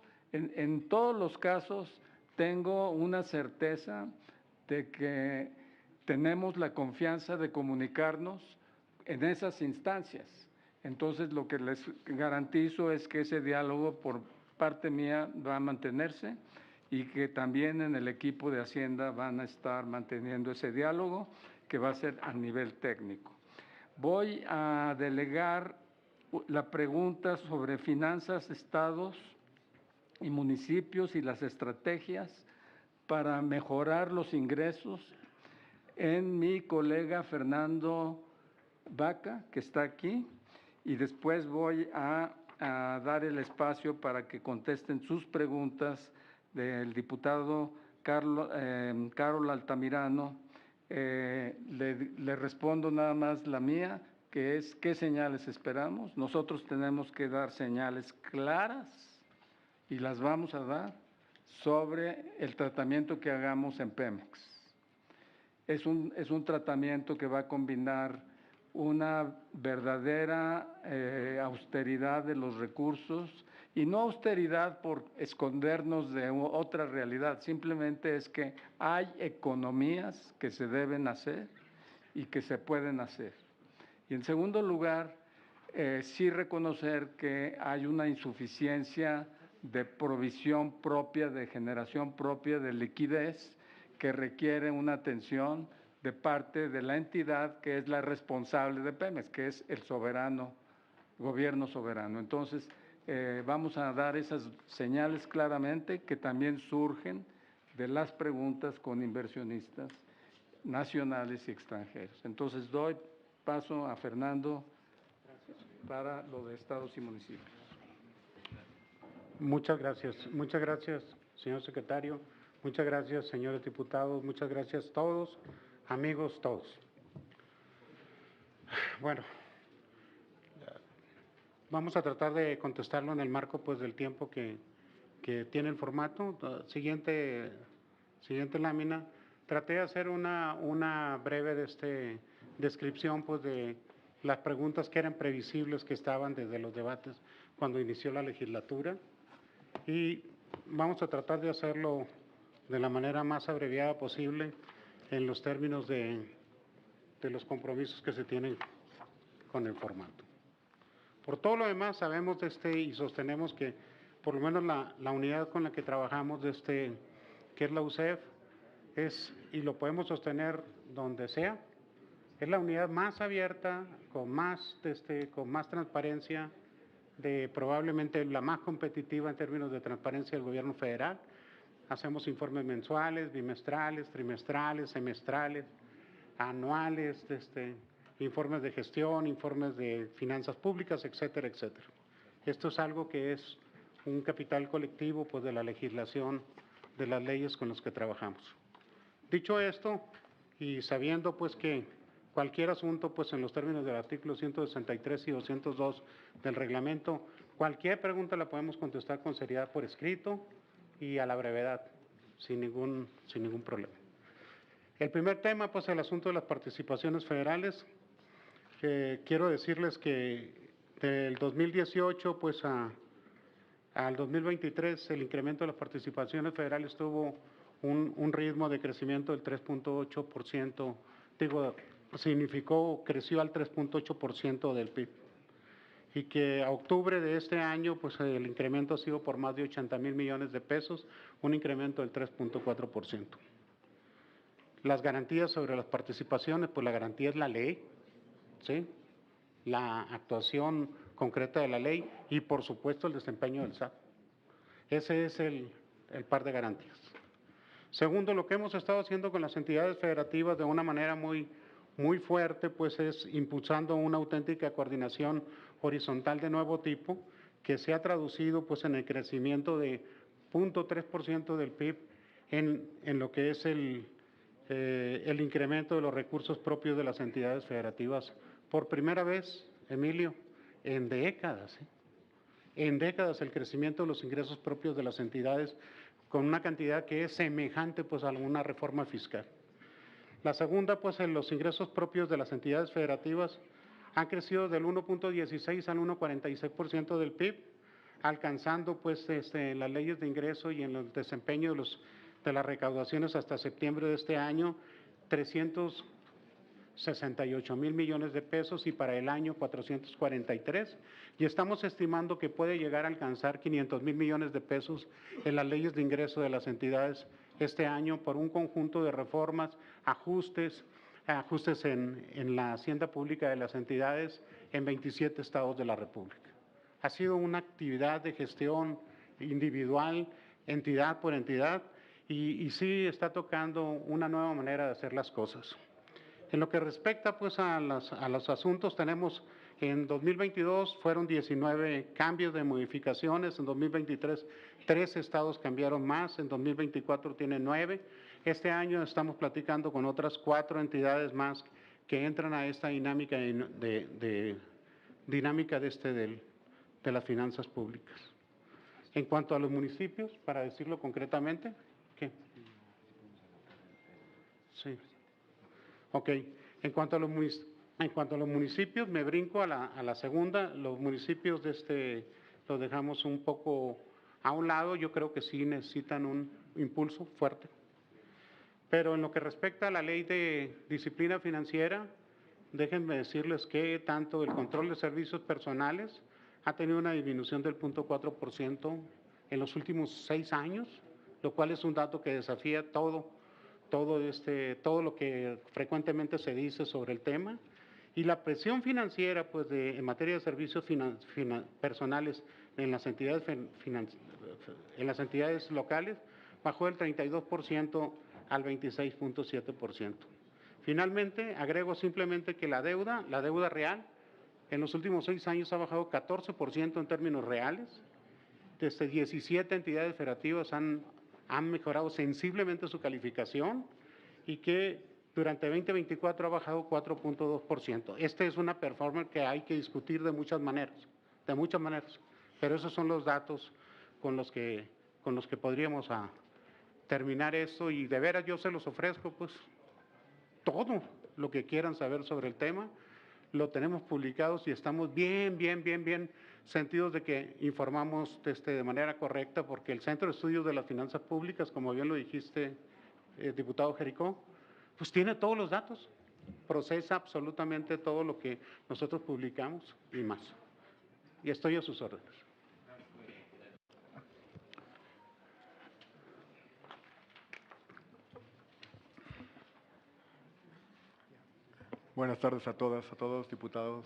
los casos tengo una certeza de que tenemos la confianza de comunicarnos en esas instancias. Entonces, lo que les garantizo es que ese diálogo por parte mía va a mantenerse, y que también en el equipo de Hacienda van a estar manteniendo ese diálogo, que va a ser a nivel técnico. Voy a delegar la pregunta sobre finanzas, estados y municipios y las estrategias para mejorar los ingresos en mi colega Fernando Vaca, que está aquí, y después voy a dar el espacio para que contesten sus preguntas del diputado Carol Altamirano. Le respondo nada más la mía, que es: ¿qué señales esperamos? Nosotros tenemos que dar señales claras, y las vamos a dar, sobre el tratamiento que hagamos en Pemex. Es un tratamiento que va a combinar una verdadera austeridad de los recursos, y no austeridad por escondernos de otra realidad, simplemente es que hay economías que se deben hacer y que se pueden hacer. Y en segundo lugar, sí reconocer que hay una insuficiencia de provisión propia, de generación propia de liquidez, que requiere una atención de parte de la entidad que es la responsable de Pemex, que es el gobierno soberano. Entonces, vamos a dar esas señales claramente que también surgen de las preguntas con inversionistas nacionales y extranjeros. Entonces doy paso a Fernando para lo de estados y municipios. Muchas gracias, señor secretario. Muchas gracias, señores diputados. Muchas gracias a todos, amigos todos. Bueno, vamos a tratar de contestarlo en el marco pues del tiempo que tiene el formato. Siguiente lámina. Traté de hacer una breve descripción pues de las preguntas que eran previsibles que estaban desde los debates cuando inició la legislatura, y vamos a tratar de hacerlo de la manera más abreviada posible en los términos de los compromisos que se tienen con el formato. Por todo lo demás, sabemos y sostenemos que por lo menos la unidad con la que trabajamos, que es la UCEF, y lo podemos sostener donde sea, es la unidad más abierta, con más transparencia, probablemente la más competitiva en términos de transparencia del gobierno federal. Hacemos informes mensuales, bimestrales, trimestrales, semestrales, anuales, informes de gestión, informes de finanzas públicas, etcétera, etcétera. Esto es algo que es un capital colectivo pues, de la legislación, de las leyes con las que trabajamos. Dicho esto, y sabiendo pues que cualquier asunto pues en los términos del artículo 163 y 202 del reglamento, cualquier pregunta la podemos contestar con seriedad por escrito y a la brevedad, sin ningún problema. El primer tema pues el asunto de las participaciones federales. Quiero decirles que del 2018 pues al 2023 el incremento de las participaciones federales tuvo un ritmo de crecimiento del 3.8%, creció al 3.8% del PIB, y que a octubre de este año pues el incremento ha sido por más de 80,000 millones de pesos, un incremento del 3.4%. Las garantías sobre las participaciones, pues la garantía es la ley, ¿sí? La actuación concreta de la ley y por supuesto el desempeño del SAT. Ese es el par de garantías. Segundo, lo que hemos estado haciendo con las entidades federativas de una manera muy fuerte, pues es impulsando una auténtica coordinación horizontal de nuevo tipo, que se ha traducido pues en el crecimiento de 0.3% del PIB en lo que es el incremento de los recursos propios de las entidades federativas. Por primera vez, Emilio, en décadas, en décadas el crecimiento de los ingresos propios de las entidades con una cantidad que es semejante pues a alguna reforma fiscal. La segunda, pues en los ingresos propios de las entidades federativas han crecido del 1.16 al 1.46% del PIB, alcanzando pues en las leyes de ingreso y en el desempeño de las recaudaciones hasta septiembre de este año, 368,000 millones de pesos, y para el año 443, y estamos estimando que puede llegar a alcanzar 500,000 millones de pesos en las leyes de ingreso de las entidades este año por un conjunto de reformas, ajustes en la hacienda pública de las entidades en 27 estados de la República. Ha sido una actividad de gestión individual, entidad por entidad, y sí está tocando una nueva manera de hacer las cosas. En lo que respecta pues a los asuntos, tenemos en 2022 fueron 19 cambios de modificaciones, en 2023 3 estados cambiaron más, en 2024 tiene 9. Este año estamos platicando con otras 4 entidades más que entran a esta dinámica de las finanzas públicas. En cuanto a los municipios, para decirlo concretamente, ¿qué? Sí. Ok, en cuanto a los municipios, me brinco a la segunda. Los municipios los dejamos un poco a un lado. Yo creo que sí necesitan un impulso fuerte. Pero en lo que respecta a la ley de disciplina financiera, déjenme decirles que tanto el control de servicios personales ha tenido una disminución del 0.4% en los últimos 6 años, lo cual es un dato que desafía todo lo que frecuentemente se dice sobre el tema. Y la presión financiera pues en materia de servicios personales en las entidades locales bajó del 32% al 26.7%. Finalmente, agrego simplemente que la deuda real, en los últimos 6 años ha bajado 14% en términos reales. Desde 17 entidades federativas han mejorado sensiblemente su calificación y que durante 2024 ha bajado 4.2%. Esta es una performance que hay que discutir de muchas maneras, pero esos son los datos con los que podríamos terminar esto, y de veras yo se los ofrezco, pues, todo lo que quieran saber sobre el tema, lo tenemos publicados y estamos bien sentidos de que informamos de manera correcta, porque el Centro de Estudios de las Finanzas Públicas, como bien lo dijiste, diputado Jericó, pues tiene todos los datos, procesa absolutamente todo lo que nosotros publicamos y más. Y estoy a sus órdenes. Buenas tardes a todas, a todos, diputados,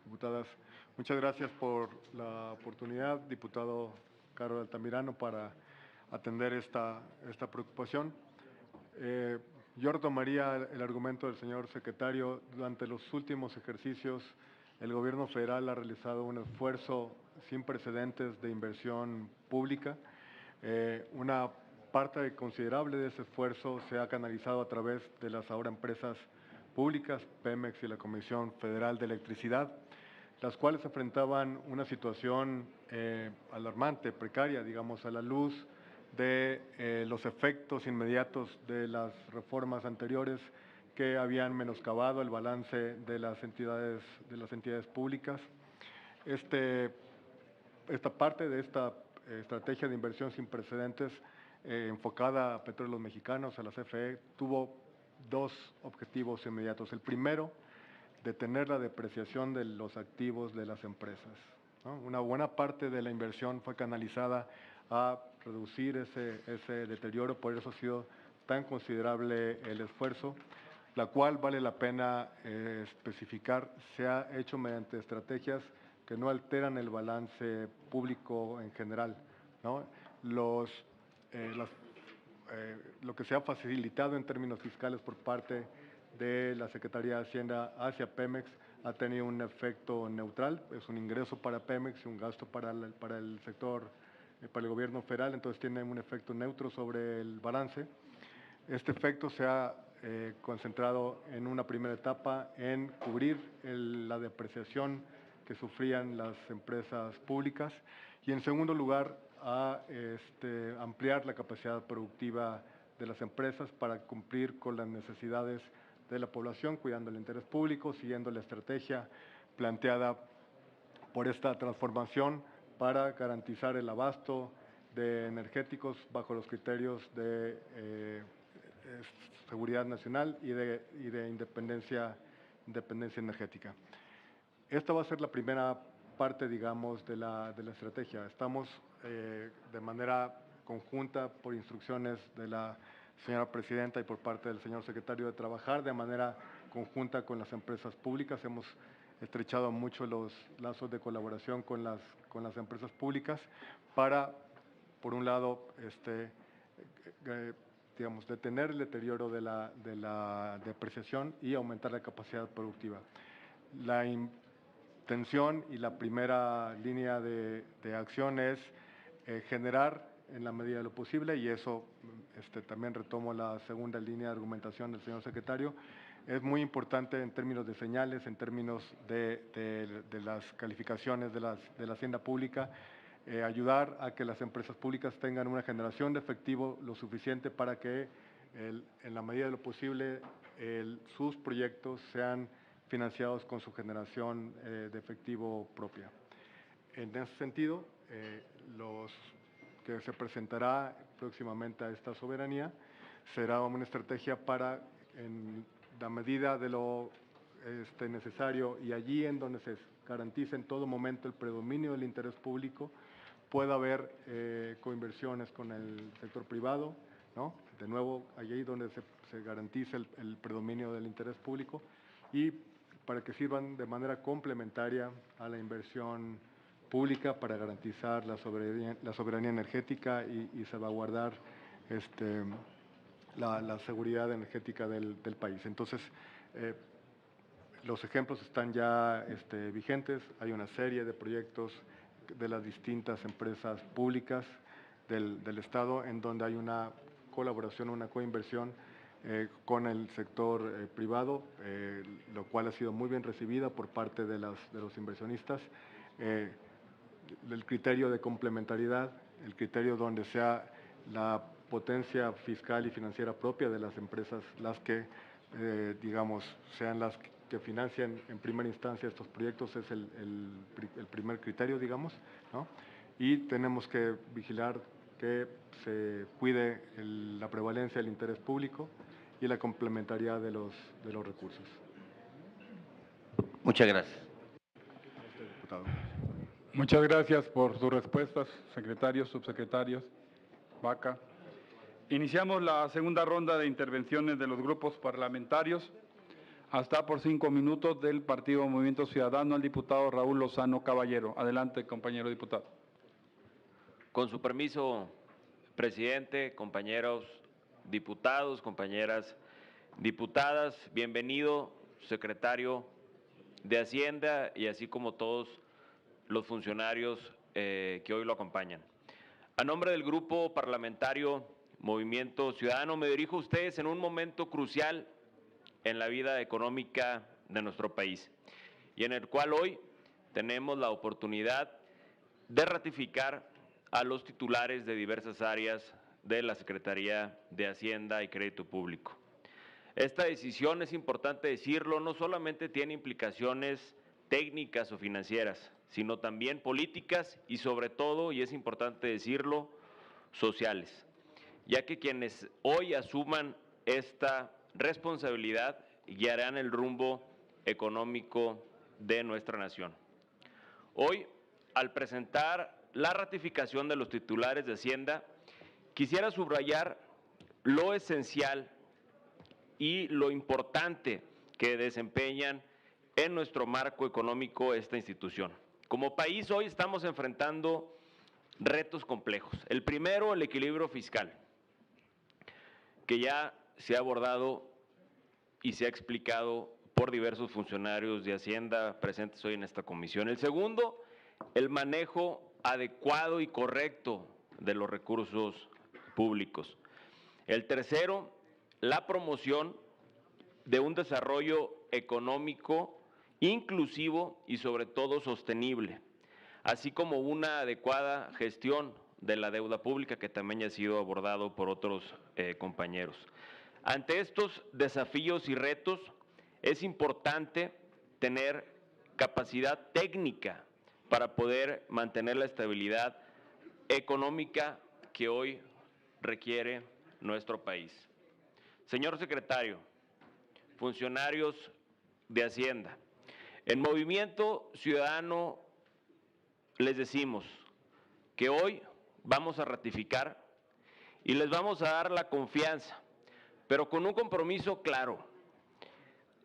diputadas. Muchas gracias por la oportunidad, diputado Carlos Altamirano, para atender esta preocupación. Yo retomaría el argumento del señor secretario. Durante los últimos ejercicios, el gobierno federal ha realizado un esfuerzo sin precedentes de inversión pública. Una parte considerable de ese esfuerzo se ha canalizado a través de las ahora empresas públicas, Pemex y la Comisión Federal de Electricidad, las cuales enfrentaban una situación alarmante, precaria, digamos, a la luz de los efectos inmediatos de las reformas anteriores que habían menoscabado el balance de las entidades públicas. Esta parte de esta estrategia de inversión sin precedentes enfocada a Petróleos Mexicanos, a la CFE, tuvo 2 objetivos inmediatos. El primero, detener la depreciación de los activos de las empresas, ¿no? Una buena parte de la inversión fue canalizada a reducir ese deterioro, por eso ha sido tan considerable el esfuerzo, la cual vale la pena especificar, se ha hecho mediante estrategias que no alteran el balance público en general, ¿no? Lo que se ha facilitado en términos fiscales por parte de la Secretaría de Hacienda hacia Pemex ha tenido un efecto neutral, es un ingreso para Pemex y un gasto para el sector, para el gobierno federal, entonces tiene un efecto neutro sobre el balance. Este efecto se ha concentrado en una primera etapa en cubrir la depreciación que sufrían las empresas públicas y en segundo lugar a ampliar la capacidad productiva de las empresas para cumplir con las necesidades de la población, cuidando el interés público, siguiendo la estrategia planteada por esta transformación para garantizar el abasto de energéticos bajo los criterios de seguridad nacional y de independencia energética. Esta va a ser la primera parte, digamos, de la estrategia. Estamos de manera conjunta, por instrucciones de la señora presidenta y por parte del señor secretario, de trabajar de manera conjunta con las empresas públicas. Hemos estrechado mucho los lazos de colaboración con las empresas públicas para, por un lado, digamos, detener el deterioro de la depreciación y aumentar la capacidad productiva. La intención y la primera línea de acción es generar en la medida de lo posible, y eso también retomo la segunda línea de argumentación del señor secretario, es muy importante en términos de señales, en términos de las calificaciones de la hacienda pública, ayudar a que las empresas públicas tengan una generación de efectivo lo suficiente para que en la medida de lo posible sus proyectos sean financiados con su generación de efectivo propia. En ese sentido, los que se presentará próximamente a esta soberanía será una estrategia para, en la medida de lo necesario y allí en donde se garantice en todo momento el predominio del interés público, pueda haber coinversiones con el sector privado, ¿no? De nuevo, allí donde se garantice el predominio del interés público y para que sirvan de manera complementaria a la inversión pública para garantizar la soberanía energética y salvaguardar la seguridad energética del país. Entonces, los ejemplos están ya vigentes. Hay una serie de proyectos de las distintas empresas públicas del Estado en donde hay una colaboración, una coinversión con el sector privado, lo cual ha sido muy bien recibida por parte de los inversionistas. El criterio de complementariedad, el criterio donde sea la potencia fiscal y financiera propia de las empresas las que, digamos, sean las que financian en primera instancia estos proyectos, es el primer criterio, digamos, ¿no? Y tenemos que vigilar que se cuide la prevalencia del interés público y la complementariedad de los recursos. Muchas gracias. Diputado. Muchas gracias por sus respuestas, secretarios, subsecretarios. Vaca. Iniciamos la segunda ronda de intervenciones de los grupos parlamentarios. Hasta por 5 minutos del Partido Movimiento Ciudadano, el diputado Raúl Lozano Caballero. Adelante, compañero diputado. Con su permiso, presidente, compañeros diputados, compañeras diputadas, bienvenido, secretario de Hacienda y así como todos los funcionarios que hoy lo acompañan. A nombre del Grupo Parlamentario Movimiento Ciudadano, me dirijo a ustedes en un momento crucial en la vida económica de nuestro país y en el cual hoy tenemos la oportunidad de ratificar a los titulares de diversas áreas de la Secretaría de Hacienda y Crédito Público. Esta decisión, es importante decirlo, no solamente tiene implicaciones técnicas o financieras, sino también políticas y sobre todo, y es importante decirlo, sociales, ya que quienes hoy asuman esta responsabilidad guiarán el rumbo económico de nuestra nación. Hoy, al presentar la ratificación de los titulares de Hacienda, quisiera subrayar lo esencial y lo importante que desempeñan en nuestro marco económico esta institución. Como país hoy estamos enfrentando retos complejos. El primero, el equilibrio fiscal, que ya se ha abordado y se ha explicado por diversos funcionarios de Hacienda presentes hoy en esta comisión. El segundo, el manejo adecuado y correcto de los recursos públicos. El tercero, la promoción de un desarrollo económico inclusivo y sobre todo sostenible, así como una adecuada gestión de la deuda pública que también ha sido abordado por otros compañeros. Ante estos desafíos y retos es importante tener capacidad técnica para poder mantener la estabilidad económica que hoy requiere nuestro país. Señor secretario, funcionarios de Hacienda, en Movimiento Ciudadano les decimos que hoy vamos a ratificar y les vamos a dar la confianza, pero con un compromiso claro,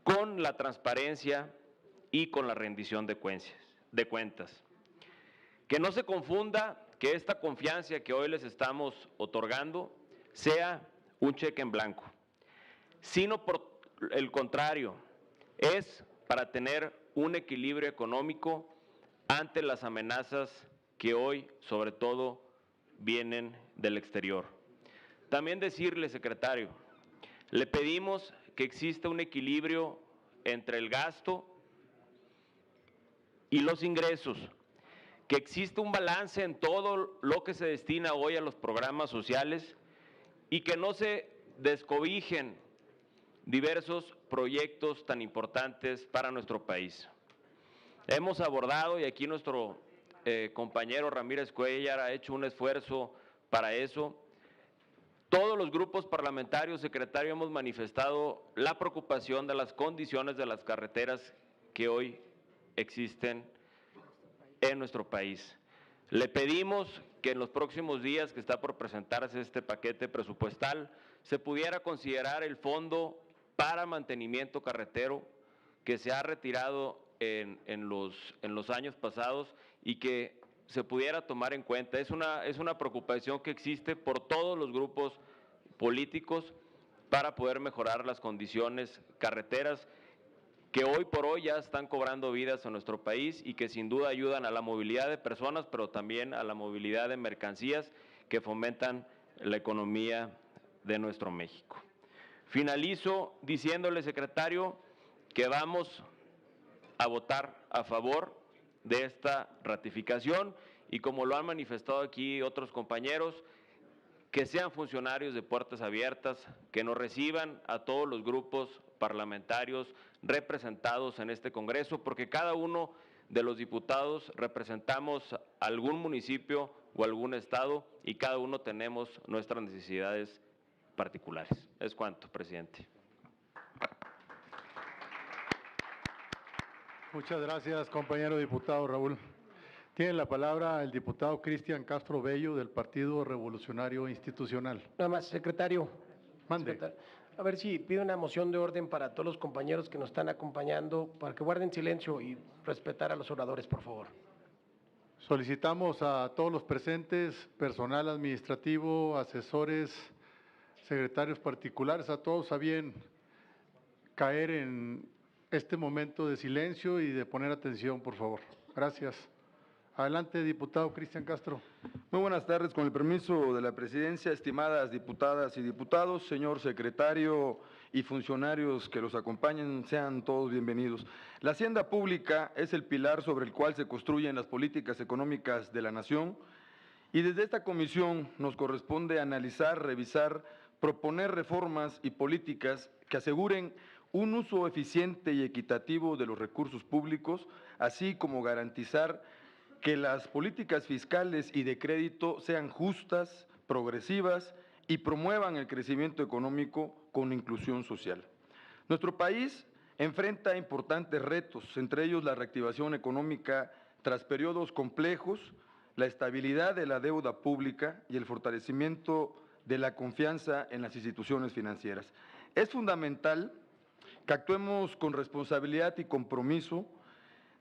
con la transparencia y con la rendición de cuentas. Que no se confunda que esta confianza que hoy les estamos otorgando sea un cheque en blanco, sino por el contrario, es para tener un equilibrio económico ante las amenazas que hoy, sobre todo, vienen del exterior. También decirle, secretario, le pedimos que exista un equilibrio entre el gasto y los ingresos, que exista un balance en todo lo que se destina hoy a los programas sociales y que no se descobijen diversos proyectos tan importantes para nuestro país. Hemos abordado, y aquí nuestro compañero Ramírez Cuellar ha hecho un esfuerzo para eso. Todos los grupos parlamentarios, secretario, hemos manifestado la preocupación de las condiciones de las carreteras que hoy existen en nuestro país. Le pedimos que en los próximos días que está por presentarse este paquete presupuestal se pudiera considerar el fondo para mantenimiento carretero que se ha retirado en los años pasados y que se pudiera tomar en cuenta. Es una preocupación que existe por todos los grupos políticos para poder mejorar las condiciones carreteras que hoy por hoy ya están cobrando vidas en nuestro país y que sin duda ayudan a la movilidad de personas, pero también a la movilidad de mercancías que fomentan la economía de nuestro México. Finalizo diciéndole, secretario, que vamos a votar a favor de esta ratificación y, como lo han manifestado aquí otros compañeros, que sean funcionarios de puertas abiertas, que nos reciban a todos los grupos parlamentarios representados en este Congreso, porque cada uno de los diputados representamos algún municipio o algún estado y cada uno tenemos nuestras necesidades particulares. Es cuanto, presidente. Muchas gracias, compañero diputado Raúl. Tiene la palabra el diputado Cristian Castro Bello, del Partido Revolucionario Institucional. Nada más, secretario. Mande. Secretario, a ver si pide una moción de orden para todos los compañeros que nos están acompañando, para que guarden silencio y respetar a los oradores, por favor. Solicitamos a todos los presentes, personal administrativo, asesores, secretarios particulares, a todos a bien caer en este momento de silencio y de poner atención, por favor. Gracias. Adelante, diputado Cristian Castro. Muy buenas tardes, con el permiso de la presidencia, estimadas diputadas y diputados, señor secretario y funcionarios que los acompañen, sean todos bienvenidos. La hacienda pública es el pilar sobre el cual se construyen las políticas económicas de la nación y desde esta comisión nos corresponde analizar, revisar, proponer reformas y políticas que aseguren un uso eficiente y equitativo de los recursos públicos, así como garantizar que las políticas fiscales y de crédito sean justas, progresivas y promuevan el crecimiento económico con inclusión social. Nuestro país enfrenta importantes retos, entre ellos la reactivación económica tras periodos complejos, la estabilidad de la deuda pública y el fortalecimiento de la confianza en las instituciones financieras. Es fundamental que actuemos con responsabilidad y compromiso.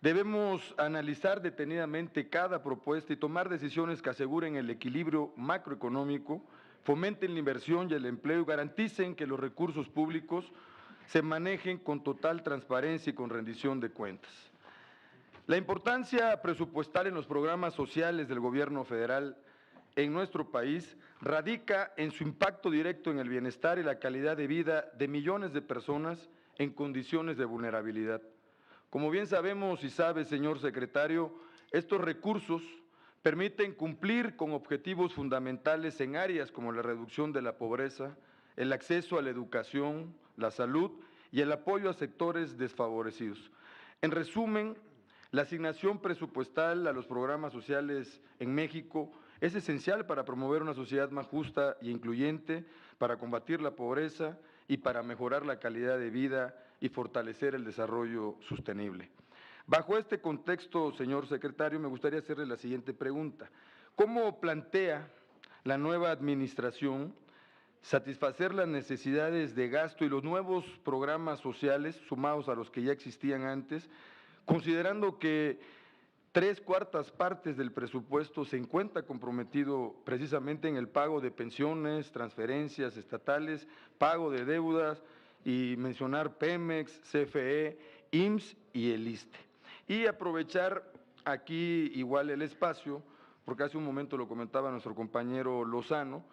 Debemos analizar detenidamente cada propuesta y tomar decisiones que aseguren el equilibrio macroeconómico, fomenten la inversión y el empleo y garanticen que los recursos públicos se manejen con total transparencia y con rendición de cuentas. La importancia presupuestal en los programas sociales del Gobierno federal en nuestro país radica en su impacto directo en el bienestar y la calidad de vida de millones de personas en condiciones de vulnerabilidad. Como bien sabemos y sabe, señor secretario, estos recursos permiten cumplir con objetivos fundamentales en áreas como la reducción de la pobreza, el acceso a la educación, la salud y el apoyo a sectores desfavorecidos. En resumen, la asignación presupuestal a los programas sociales en México es esencial para promover una sociedad más justa e incluyente, para combatir la pobreza y para mejorar la calidad de vida y fortalecer el desarrollo sostenible. Bajo este contexto, señor secretario, me gustaría hacerle la siguiente pregunta. ¿Cómo plantea la nueva administración satisfacer las necesidades de gasto y los nuevos programas sociales sumados a los que ya existían antes, considerando que 3/4 partes del presupuesto se encuentra comprometido precisamente en el pago de pensiones, transferencias estatales, pago de deudas, y mencionar Pemex, CFE, IMSS y el ISSSTE. Y aprovechar aquí igual el espacio, porque hace un momento lo comentaba nuestro compañero Lozano,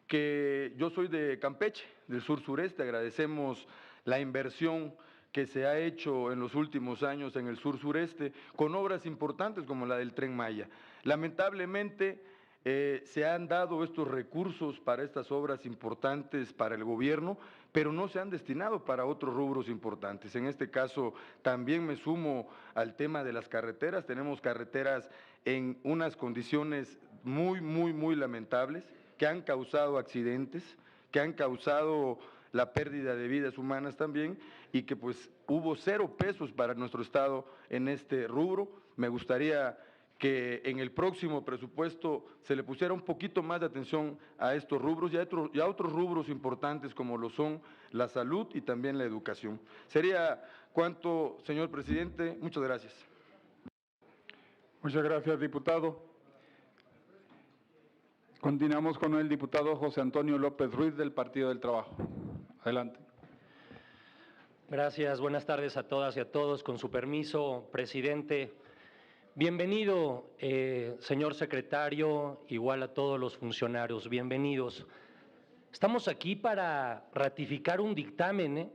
que yo soy de Campeche, del sur-sureste, agradecemos la inversión que se ha hecho en los últimos años en el sur-sureste, con obras importantes como la del Tren Maya. Lamentablemente, se han dado estos recursos para estas obras importantes para el gobierno, pero no se han destinado para otros rubros importantes. En este caso, también me sumo al tema de las carreteras. Tenemos carreteras en unas condiciones muy lamentables, que han causado accidentes, que han causado la pérdida de vidas humanas también, y que pues hubo 0 pesos para nuestro Estado en este rubro. Me gustaría que en el próximo presupuesto se le pusiera un poquito más de atención a estos rubros y a otros rubros importantes como lo son la salud y también la educación. Sería cuanto, señor presidente. Muchas gracias. Muchas gracias, diputado. Continuamos con el diputado José Antonio López Ruiz del Partido del Trabajo. Adelante. Gracias, buenas tardes a todas y a todos. Con su permiso, presidente. Bienvenido, señor secretario, igual a todos los funcionarios, bienvenidos. Estamos aquí para ratificar un dictamen,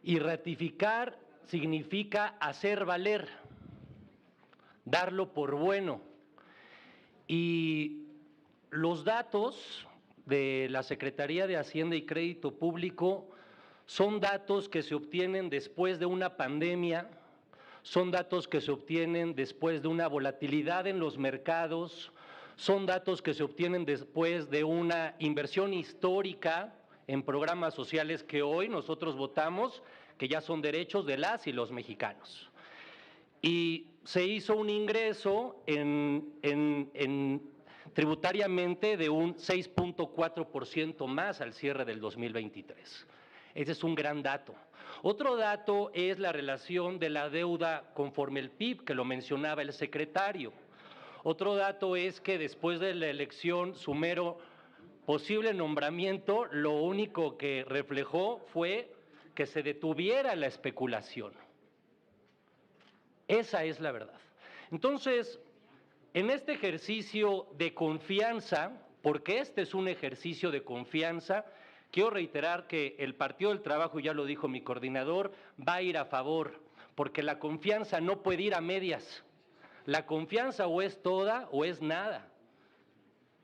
y ratificar significa hacer valer, darlo por bueno. Y los datos de la Secretaría de Hacienda y Crédito Público son datos que se obtienen después de una pandemia, son datos que se obtienen después de una volatilidad en los mercados, son datos que se obtienen después de una inversión histórica en programas sociales que hoy nosotros votamos, que ya son derechos de las y los mexicanos. Y se hizo un ingreso tributariamente de un 6.4% más al cierre del 2023. Ese es un gran dato. Otro dato es la relación de la deuda conforme el PIB, que lo mencionaba el secretario. Otro dato es que después de la elección, su mero posible nombramiento, lo único que reflejó fue que se detuviera la especulación. Esa es la verdad. Entonces, en este ejercicio de confianza, porque este es un ejercicio de confianza, quiero reiterar que el Partido del Trabajo, ya lo dijo mi coordinador, va a ir a favor, porque la confianza no puede ir a medias. La confianza o es toda o es nada.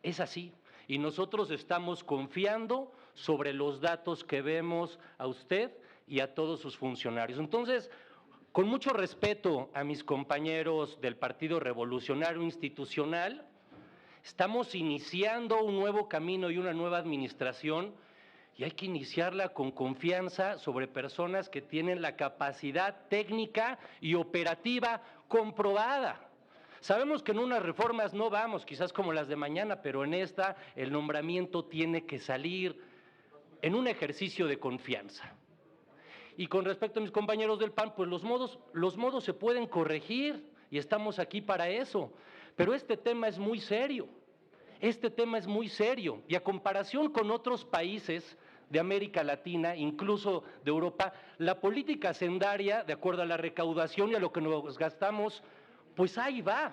Es así. Y nosotros estamos confiando sobre los datos que vemos a usted y a todos sus funcionarios. Entonces, con mucho respeto a mis compañeros del Partido Revolucionario Institucional, estamos iniciando un nuevo camino y una nueva administración, y hay que iniciarla con confianza sobre personas que tienen la capacidad técnica y operativa comprobada. Sabemos que en unas reformas no vamos, quizás como las de mañana, pero en esta el nombramiento tiene que salir en un ejercicio de confianza. Y con respecto a mis compañeros del PAN, pues los modos se pueden corregir y estamos aquí para eso. Pero este tema es muy serio, y a comparación con otros países de América Latina, incluso de Europa, la política hacendaria, de acuerdo a la recaudación y a lo que nos gastamos, pues ahí va.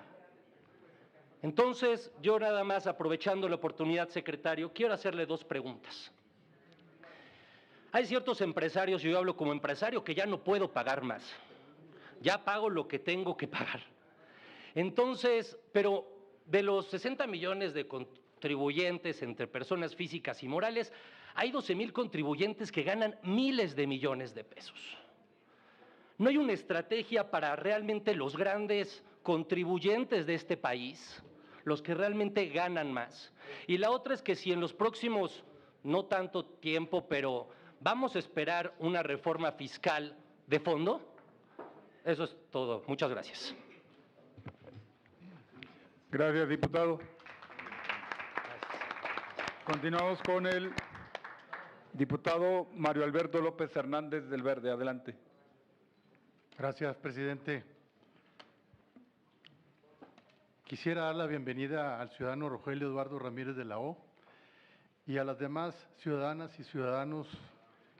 Entonces, yo nada más aprovechando la oportunidad, secretario, quiero hacerle dos preguntas. Hay ciertos empresarios, yo hablo como empresario, que ya no puedo pagar más. Ya pago lo que tengo que pagar. Entonces, pero de los 60 millones de contribuyentes entre personas físicas y morales, hay 12,000 contribuyentes que ganan miles de millones de pesos. No hay una estrategia para realmente los grandes contribuyentes de este país, los que realmente ganan más. Y la otra es que si en los próximos, no tanto tiempo, pero vamos a esperar una reforma fiscal de fondo. Eso es todo. Muchas gracias. Gracias, diputado. Continuamos con el diputado Mario Alberto López Hernández del Verde. Adelante. Gracias, presidente. Quisiera dar la bienvenida al ciudadano Rogelio Eduardo Ramírez de la O y a las demás ciudadanas y ciudadanos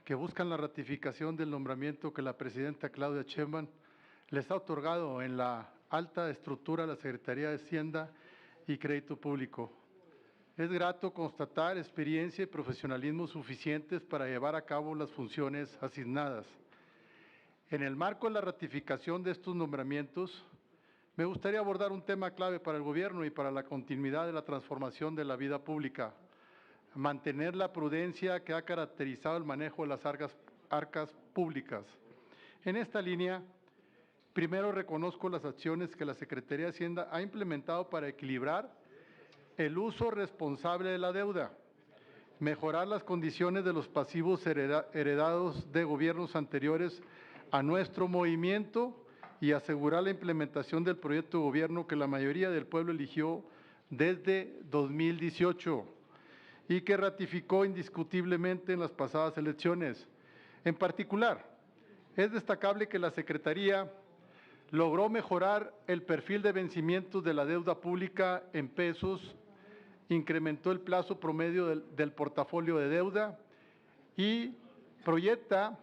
que buscan la ratificación del nombramiento que la presidenta Claudia Sheinbaum les ha otorgado en la alta estructura de la Secretaría de Hacienda y Crédito Público. Es grato constatar experiencia y profesionalismo suficientes para llevar a cabo las funciones asignadas. En el marco de la ratificación de estos nombramientos, me gustaría abordar un tema clave para el gobierno y para la continuidad de la transformación de la vida pública: mantener la prudencia que ha caracterizado el manejo de las arcas públicas. En esta línea, primero reconozco las acciones que la Secretaría de Hacienda ha implementado para equilibrar el uso responsable de la deuda, mejorar las condiciones de los pasivos heredados de gobiernos anteriores a nuestro movimiento y asegurar la implementación del proyecto de gobierno que la mayoría del pueblo eligió desde 2018 y que ratificó indiscutiblemente en las pasadas elecciones. En particular, es destacable que la Secretaría logró mejorar el perfil de vencimientos de la deuda pública en pesos, incrementó el plazo promedio del portafolio de deuda y proyecta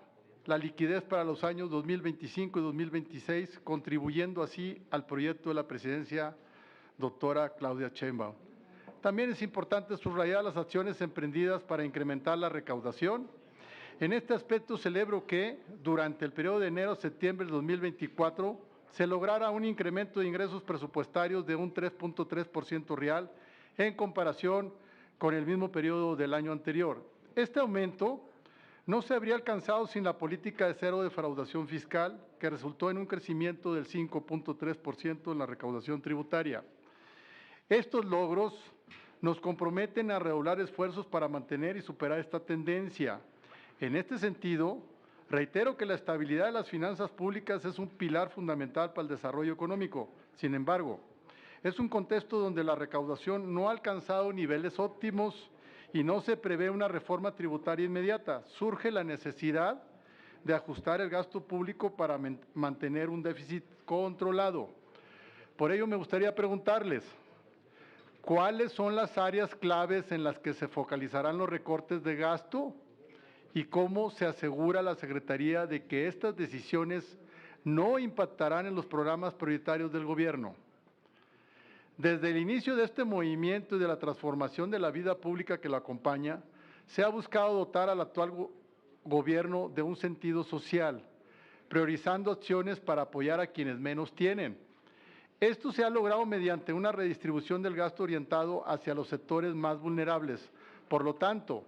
la liquidez para los años 2025 y 2026, contribuyendo así al proyecto de la presidencia doctora Claudia Sheinbaum. También es importante subrayar las acciones emprendidas para incrementar la recaudación. En este aspecto celebro que durante el periodo de enero a septiembre de 2024 se lograra un incremento de ingresos presupuestarios de un 3.3% real en comparación con el mismo periodo del año anterior. Este aumento no se habría alcanzado sin la política de cero defraudación fiscal, que resultó en un crecimiento del 5.3% en la recaudación tributaria. Estos logros nos comprometen a redoblar esfuerzos para mantener y superar esta tendencia. En este sentido, reitero que la estabilidad de las finanzas públicas es un pilar fundamental para el desarrollo económico. Sin embargo, es un contexto donde la recaudación no ha alcanzado niveles óptimos y no se prevé una reforma tributaria inmediata. Surge la necesidad de ajustar el gasto público para mantener un déficit controlado. Por ello, me gustaría preguntarles, ¿cuáles son las áreas claves en las que se focalizarán los recortes de gasto? ¿Y cómo se asegura la Secretaría de que estas decisiones no impactarán en los programas prioritarios del gobierno? Desde el inicio de este movimiento y de la transformación de la vida pública que lo acompaña, se ha buscado dotar al actual gobierno de un sentido social, priorizando acciones para apoyar a quienes menos tienen. Esto se ha logrado mediante una redistribución del gasto orientado hacia los sectores más vulnerables. Por lo tanto,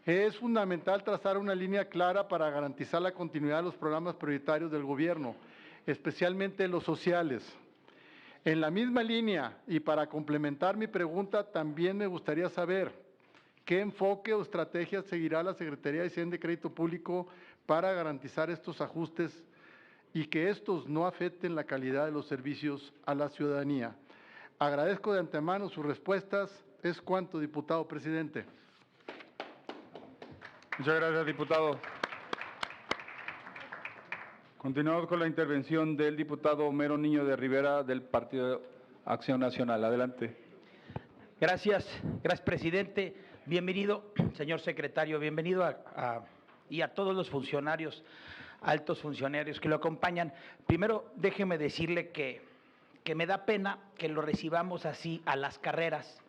es fundamental trazar una línea clara para garantizar la continuidad de los programas prioritarios del gobierno, especialmente los sociales. En la misma línea, y para complementar mi pregunta, también me gustaría saber qué enfoque o estrategia seguirá la Secretaría de Hacienda y Crédito Público para garantizar estos ajustes y que estos no afecten la calidad de los servicios a la ciudadanía. Agradezco de antemano sus respuestas. Es cuanto, diputado presidente. Muchas gracias, diputado. Continuamos con la intervención del diputado Homero Niño de Rivera del Partido Acción Nacional. Adelante. Gracias, presidente. Bienvenido, señor secretario, bienvenido y a todos los funcionarios, altos funcionarios que lo acompañan. Primero, déjeme decirle que me da pena que lo recibamos así a las carreras,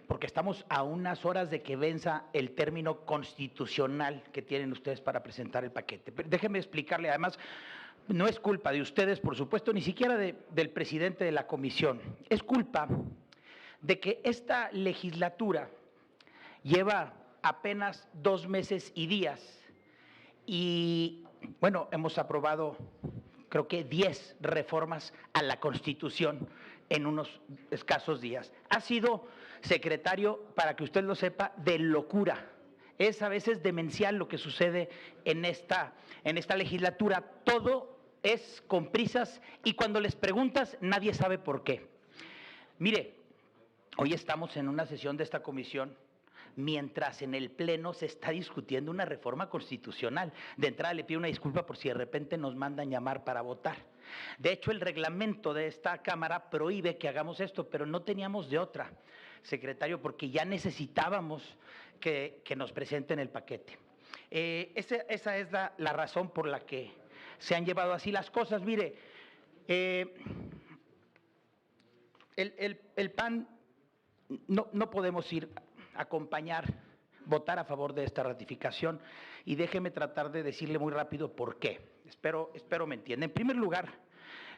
porque estamos a unas horas de que venza el término constitucional que tienen ustedes para presentar el paquete. Pero déjenme explicarle, además, no es culpa de ustedes, por supuesto, ni siquiera del presidente de la comisión. Es culpa de que esta legislatura lleva apenas 2 meses y días y, bueno, hemos aprobado, creo que 10 reformas a la Constitución en unos escasos días. Ha sido, secretario, para que usted lo sepa, de locura. Es a veces demencial lo que sucede en esta legislatura. Todo es con prisas y cuando les preguntas nadie sabe por qué. Mire, hoy estamos en una sesión de esta comisión mientras en el Pleno se está discutiendo una reforma constitucional. De entrada le pido una disculpa por si de repente nos mandan llamar para votar. De hecho, el reglamento de esta Cámara prohíbe que hagamos esto, pero no teníamos de otra, secretario, porque ya necesitábamos que nos presenten el paquete. Esa es la razón por la que se han llevado así las cosas. Mire, el PAN no podemos ir a acompañar, votar a favor de esta ratificación y déjeme tratar de decirle muy rápido por qué. Espero me entienda. En primer lugar,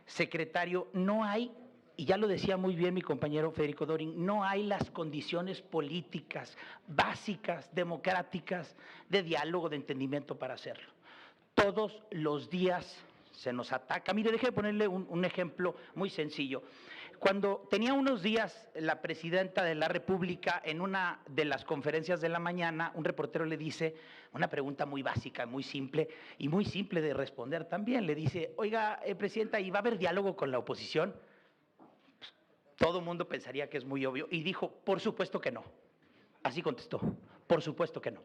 secretario, no hay, y ya lo decía muy bien mi compañero Federico Dorin, no hay las condiciones políticas básicas, democráticas, de diálogo, de entendimiento para hacerlo. Todos los días se nos ataca. Mire, déjeme ponerle un ejemplo muy sencillo. Cuando tenía unos días la presidenta de la República en una de las conferencias de la mañana, un reportero le dice una pregunta muy básica, muy simple y muy simple de responder también. Le dice, oiga, presidenta, ¿y va a haber diálogo con la oposición? Pues, todo el mundo pensaría que es muy obvio y dijo, por supuesto que no. Así contestó, Por supuesto que no.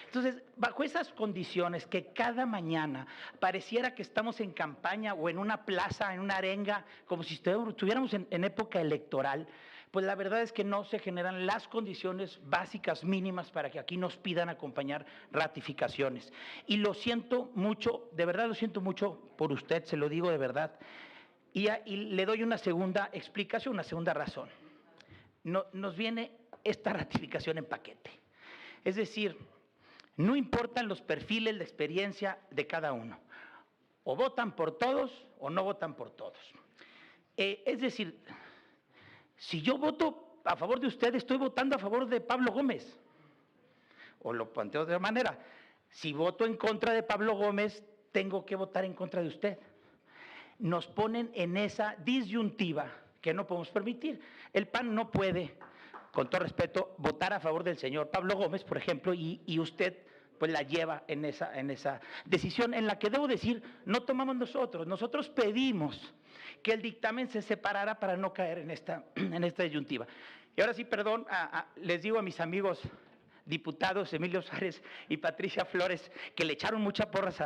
Entonces, bajo esas condiciones que cada mañana pareciera que estamos en campaña o en una plaza, en una arenga, como si estuviéramos en época electoral, pues la verdad es que no se generan las condiciones básicas mínimas para que aquí nos pidan acompañar ratificaciones. Y lo siento mucho, de verdad lo siento mucho por usted, se lo digo de verdad. Y le doy una segunda explicación, una segunda razón. Nos viene esta ratificación en paquete. Es decir, no importan los perfiles de experiencia de cada uno. O votan por todos o no votan por todos. Es decir, si yo voto a favor de usted, estoy votando a favor de Pablo Gómez. O lo planteo de otra manera. Si voto en contra de Pablo Gómez, tengo que votar en contra de usted. Nos ponen en esa disyuntiva que no podemos permitir. El PAN no puede, con todo respeto, votar a favor del señor Pablo Gómez, por ejemplo, y usted pues la lleva en esa decisión en la que, debo decir, no tomamos nosotros. Nosotros pedimos que el dictamen se separara para no caer en esta disyuntiva. Y ahora sí, perdón, les digo a mis amigos diputados Emilio Suárez y Patricia Flores, que le echaron mucha porras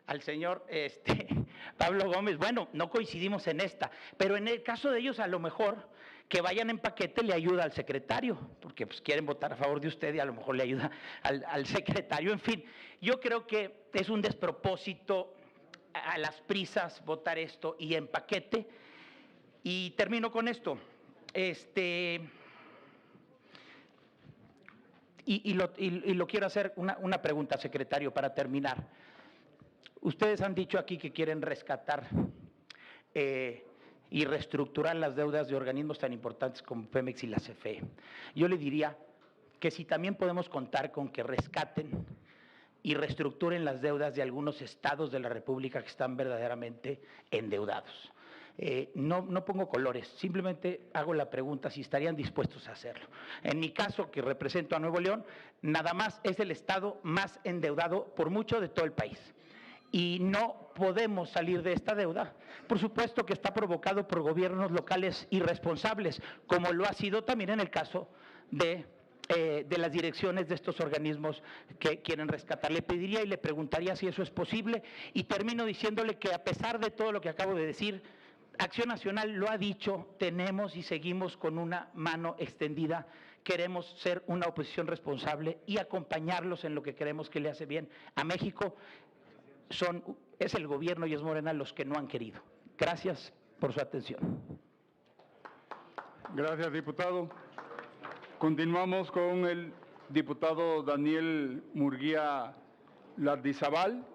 al señor Pablo Gómez. Bueno, no coincidimos en esta, pero en el caso de ellos, a lo mejor que vayan en paquete le ayuda al secretario, porque pues quieren votar a favor de usted y a lo mejor le ayuda al secretario. En fin, yo creo que es un despropósito a las prisas votar esto y en paquete. Y termino con esto. Y lo quiero hacer una pregunta, secretario, para terminar. Ustedes han dicho aquí que quieren rescatar y reestructurar las deudas de organismos tan importantes como Pemex y la CFE. Yo le diría que si también podemos contar con que rescaten y reestructuren las deudas de algunos estados de la República que están verdaderamente endeudados. No pongo colores, simplemente hago la pregunta si estarían dispuestos a hacerlo. En mi caso, que represento a Nuevo León, nada más es el estado más endeudado por mucho de todo el país. Y no podemos salir de esta deuda. Por supuesto que está provocado por gobiernos locales irresponsables, como lo ha sido también en el caso de las direcciones de estos organismos que quieren rescatar. Le pediría y le preguntaría si eso es posible, y termino diciéndole que a pesar de todo lo que acabo de decir, Acción Nacional lo ha dicho, tenemos y seguimos con una mano extendida. Queremos ser una oposición responsable y acompañarlos en lo que creemos que le hace bien a México. Es el gobierno y es Morena los que no han querido. Gracias por su atención. Gracias, diputado. Continuamos con el diputado Daniel Murguía Lardizabal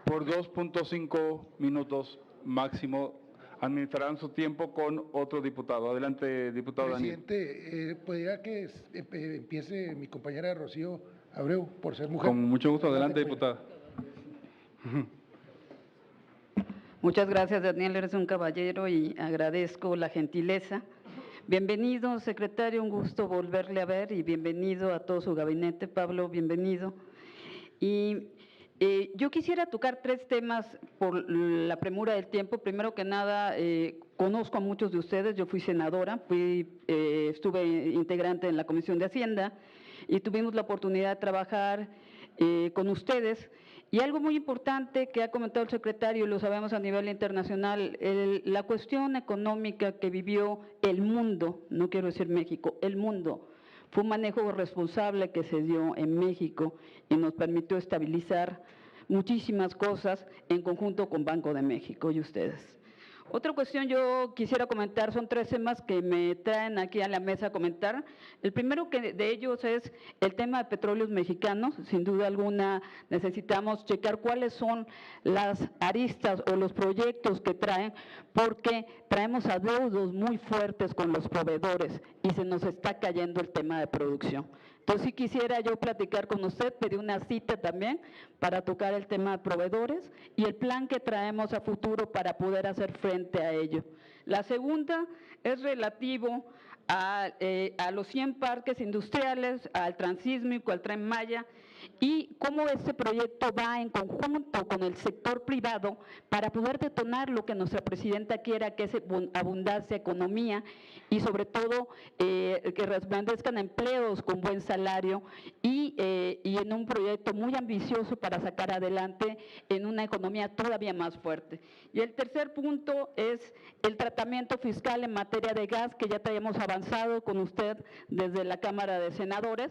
por 2.5 minutos máximo. Administrarán su tiempo con otro diputado. Adelante, diputado Daniel. Presidente, ¿podría que empiece mi compañera Rocío Abreu por ser mujer? Con mucho gusto. Adelante, diputada. Muchas gracias, Daniel, eres un caballero y agradezco la gentileza. Bienvenido, secretario, un gusto volverle a ver y bienvenido a todo su gabinete. Pablo, bienvenido. Y yo quisiera tocar 3 temas por la premura del tiempo. Primero que nada, conozco a muchos de ustedes, yo fui senadora, estuve integrante en la Comisión de Hacienda y tuvimos la oportunidad de trabajar con ustedes. Y algo muy importante que ha comentado el secretario, y lo sabemos a nivel internacional, la cuestión económica que vivió el mundo, no quiero decir México, el mundo, fue un manejo responsable que se dio en México y nos permitió estabilizar muchísimas cosas en conjunto con Banco de México y ustedes. Otra cuestión yo quisiera comentar, son 3 temas que me traen aquí a la mesa a comentar. El primero de ellos es el tema de petróleos mexicanos. Sin duda alguna necesitamos checar cuáles son las aristas o los proyectos que traen, porque traemos adeudos muy fuertes con los proveedores y se nos está cayendo el tema de producción. Entonces sí quisiera yo platicar con usted, pedí una cita también para tocar el tema de proveedores y el plan que traemos a futuro para poder hacer frente a ello. La segunda es relativo a los 100 parques industriales, al Transísmico, al Tren Maya, y cómo este proyecto va en conjunto con el sector privado para poder detonar lo que nuestra presidenta quiera, que es abundancia, economía y sobre todo que resplandezcan empleos con buen salario y en un proyecto muy ambicioso para sacar adelante en una economía todavía más fuerte. Y el tercer punto es el tratamiento fiscal en materia de gas, que ya traemos avanzado con usted desde la Cámara de Senadores.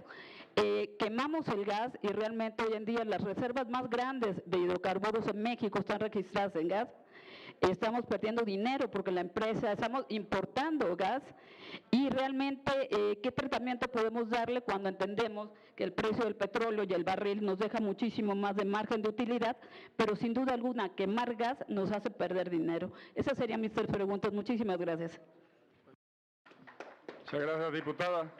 Quemamos el gas y realmente hoy en día las reservas más grandes de hidrocarburos en México están registradas en gas. Estamos perdiendo dinero porque la empresa, estamos importando gas y realmente ¿qué tratamiento podemos darle cuando entendemos que el precio del petróleo y el barril nos deja muchísimo más de margen de utilidad, pero sin duda alguna quemar gas nos hace perder dinero? Esas serían mis 3 preguntas. Muchísimas gracias. Muchas gracias, diputada.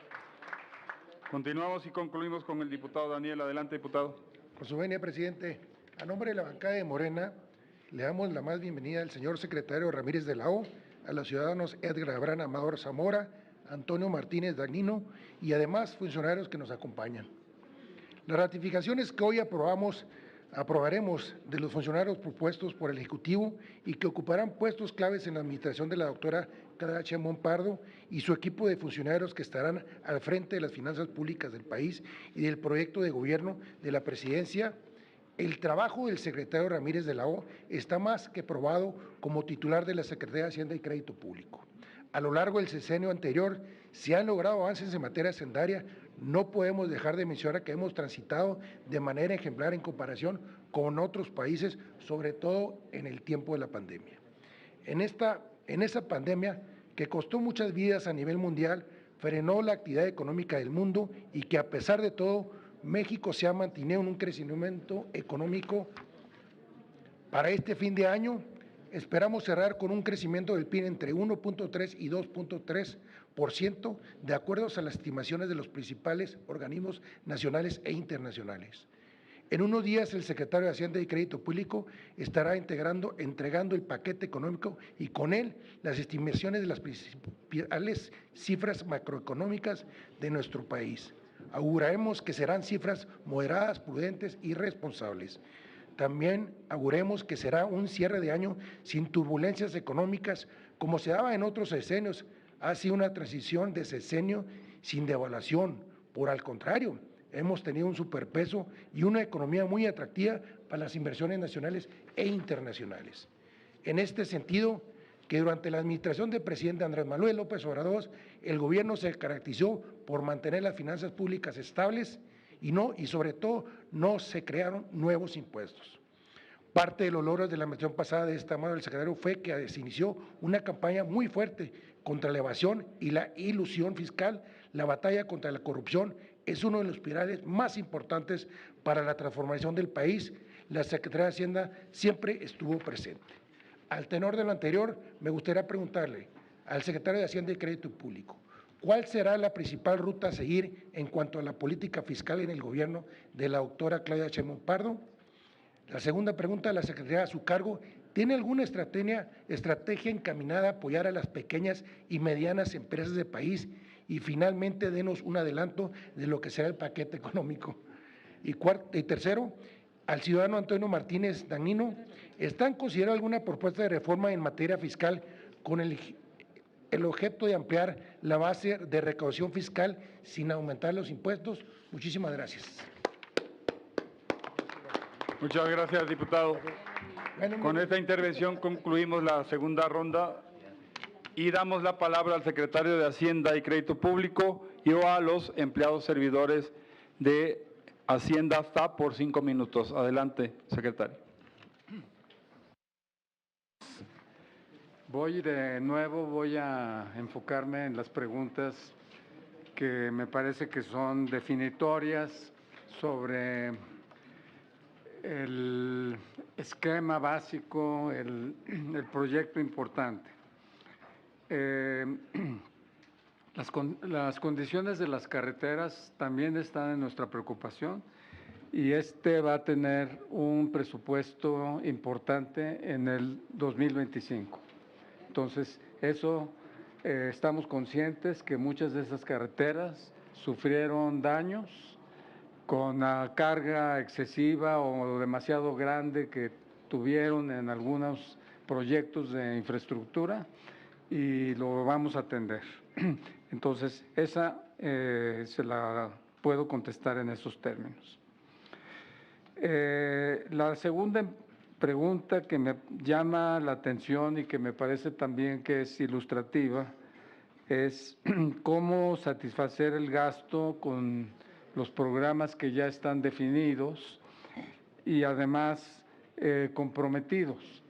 Continuamos y concluimos con el diputado Daniel. Adelante, diputado. Por su venia, presidente, a nombre de la bancada de Morena, le damos la más bienvenida al señor secretario Ramírez de la O, a los ciudadanos Edgar Abraham Amador Zamora, Antonio Martínez Dagnino y además funcionarios que nos acompañan. Las ratificaciones que hoy aprobaremos de los funcionarios propuestos por el Ejecutivo y que ocuparán puestos claves en la administración de la doctora Claudia Sheinbaum Pardo y su equipo de funcionarios que estarán al frente de las finanzas públicas del país y del proyecto de gobierno de la presidencia. El trabajo del secretario Ramírez de la O está más que probado como titular de la Secretaría de Hacienda y Crédito Público. A lo largo del sexenio anterior se han logrado avances en materia hacendaria. No podemos dejar de mencionar que hemos transitado de manera ejemplar en comparación con otros países, sobre todo en el tiempo de la pandemia. En esa pandemia, que costó muchas vidas a nivel mundial, frenó la actividad económica del mundo y que a pesar de todo, México se ha mantenido en un crecimiento económico. Para este fin de año, esperamos cerrar con un crecimiento del PIB entre 1.3 y 2.3%, de acuerdo a las estimaciones de los principales organismos nacionales e internacionales. En unos días, el secretario de Hacienda y Crédito Público estará entregando el paquete económico y con él las estimaciones de las principales cifras macroeconómicas de nuestro país. Auguraremos que serán cifras moderadas, prudentes y responsables. También auguremos que será un cierre de año sin turbulencias económicas, como se daba en otros sexenios. Ha sido una transición de sexenio sin devaluación. Por el contrario, hemos tenido un superpeso y una economía muy atractiva para las inversiones nacionales e internacionales. En este sentido, que durante la administración del presidente Andrés Manuel López Obrador, el gobierno se caracterizó por mantener las finanzas públicas estables y sobre todo no se crearon nuevos impuestos. Parte de los logros de la administración pasada de esta mano del secretario fue que se inició una campaña muy fuerte contra la evasión y la ilusión fiscal. La batalla contra la corrupción es uno de los pilares más importantes para la transformación del país. La Secretaría de Hacienda siempre estuvo presente. Al tenor de lo anterior, me gustaría preguntarle al secretario de Hacienda y Crédito Público, ¿cuál será la principal ruta a seguir en cuanto a la política fiscal en el gobierno de la doctora Claudia Sheinbaum Pardo? La segunda pregunta, la Secretaría a su cargo, ¿tiene alguna estrategia encaminada a apoyar a las pequeñas y medianas empresas del país? Y finalmente, denos un adelanto de lo que será el paquete económico. Y tercero, al ciudadano Antonio Martínez Dagnino, ¿están considerando alguna propuesta de reforma en materia fiscal con el objeto de ampliar la base de recaudación fiscal sin aumentar los impuestos? Muchísimas gracias. Muchas gracias, diputado. Con esta intervención concluimos la segunda ronda y damos la palabra al secretario de Hacienda y Crédito Público y o a los empleados servidores de Hacienda hasta por 5 minutos. Adelante, secretario. Voy a enfocarme en las preguntas que me parece que son definitorias sobre el esquema básico, el proyecto importante. Las condiciones de las carreteras también están en nuestra preocupación y va a tener un presupuesto importante en el 2025. Entonces, eso estamos conscientes que muchas de esas carreteras sufrieron daños con la carga excesiva o demasiado grande que tuvieron en algunos proyectos de infraestructura y lo vamos a atender. Entonces, esa se la puedo contestar en esos términos. La segunda pregunta que me llama la atención y que me parece también que es ilustrativa es cómo satisfacer el gasto con los programas que ya están definidos y además comprometidos.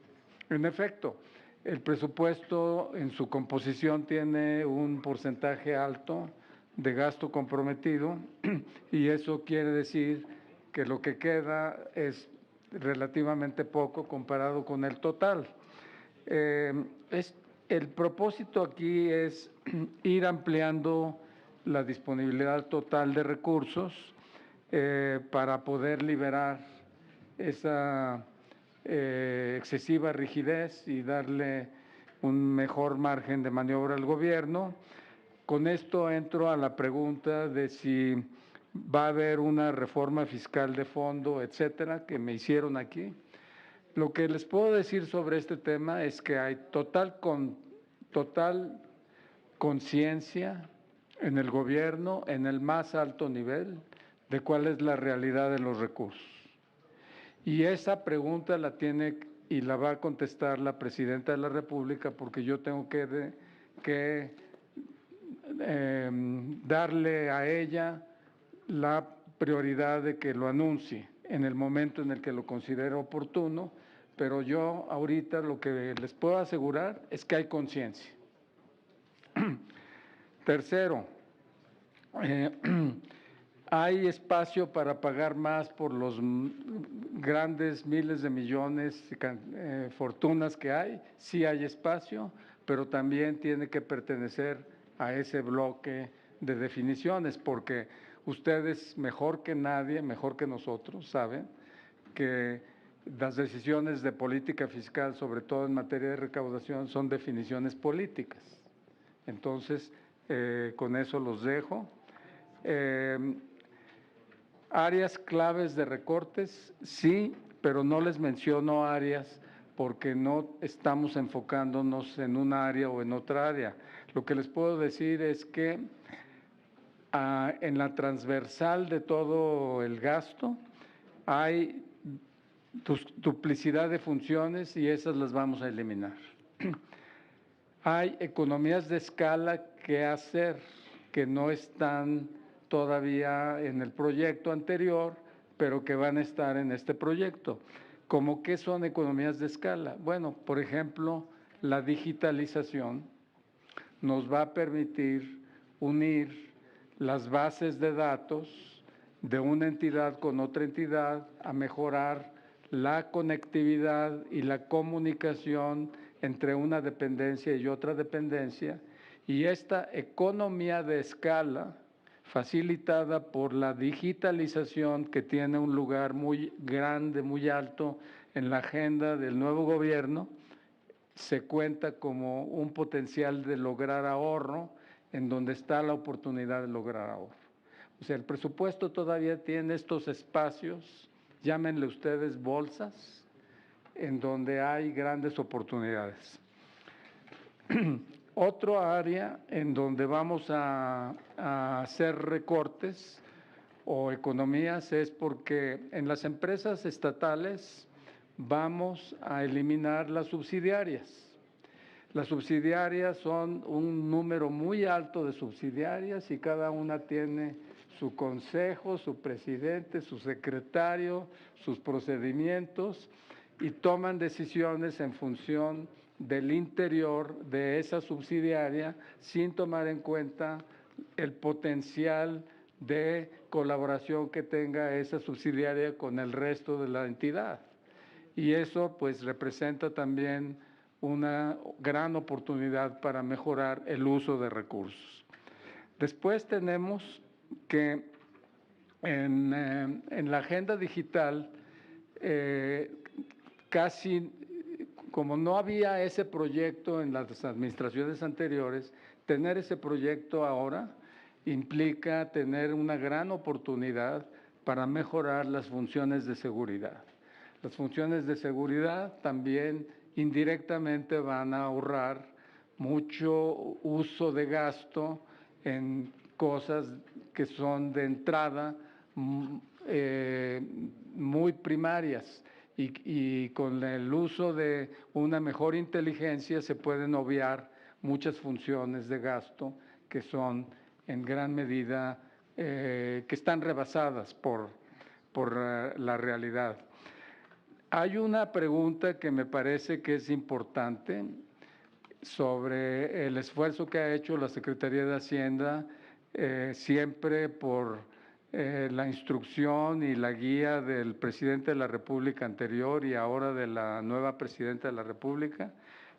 En efecto, el presupuesto en su composición tiene un porcentaje alto de gasto comprometido y eso quiere decir que lo que queda es relativamente poco comparado con el total. El propósito aquí es ir ampliando la disponibilidad total de recursos para poder liberar esa excesiva rigidez y darle un mejor margen de maniobra al gobierno. Con esto entro a la pregunta de si va a haber una reforma fiscal de fondo, etcétera, que me hicieron aquí. Lo que les puedo decir sobre este tema es que hay total conciencia en el gobierno, en el más alto nivel, de cuál es la realidad de los recursos. Y esa pregunta la tiene y la va a contestar la Presidenta de la República, porque yo tengo que darle a ella la prioridad de que lo anuncie en el momento en el que lo considere oportuno, pero yo ahorita lo que les puedo asegurar es que hay conciencia. Tercero, hay espacio para pagar más por los grandes miles de millones, fortunas que hay, sí hay espacio, pero también tiene que pertenecer a ese bloque de definiciones, porque ustedes mejor que nadie, mejor que nosotros, saben que las decisiones de política fiscal, sobre todo en materia de recaudación, son definiciones políticas. Entonces, con eso los dejo. Áreas claves de recortes, sí, pero no les menciono áreas porque no estamos enfocándonos en una área o en otra área. Lo que les puedo decir es que en la transversal de todo el gasto hay duplicidad de funciones y esas las vamos a eliminar. Hay economías de escala que hacer que no están todavía en el proyecto anterior, pero que van a estar en este proyecto. ¿Cómo qué son economías de escala? Bueno, por ejemplo, la digitalización nos va a permitir unir las bases de datos de una entidad con otra entidad a mejorar la conectividad y la comunicación entre una dependencia y otra dependencia, y esta economía de escala facilitada por la digitalización que tiene un lugar muy grande, muy alto en la agenda del nuevo gobierno, se cuenta como un potencial de lograr ahorro en donde está la oportunidad de lograr ahorro. O sea, el presupuesto todavía tiene estos espacios, llámenle ustedes bolsas, en donde hay grandes oportunidades. Otro área en donde vamos a hacer recortes o economías es porque en las empresas estatales vamos a eliminar las subsidiarias. Las subsidiarias son un número muy alto de subsidiarias y cada una tiene su consejo, su presidente, su secretario, sus procedimientos y toman decisiones en función del interior de esa subsidiaria sin tomar en cuenta el potencial de colaboración que tenga esa subsidiaria con el resto de la entidad. Y eso pues representa también una gran oportunidad para mejorar el uso de recursos. Después tenemos que en la agenda digital casi como no había ese proyecto en las administraciones anteriores, tener ese proyecto ahora implica tener una gran oportunidad para mejorar las funciones de seguridad. Las funciones de seguridad también indirectamente van a ahorrar mucho uso de gasto en cosas que son de entrada muy primarias y con el uso de una mejor inteligencia se pueden obviar muchas funciones de gasto que son en gran medida que están rebasadas por la realidad. Hay una pregunta que me parece que es importante sobre el esfuerzo que ha hecho la Secretaría de Hacienda, siempre por la instrucción y la guía del presidente de la República anterior y ahora de la nueva presidenta de la República,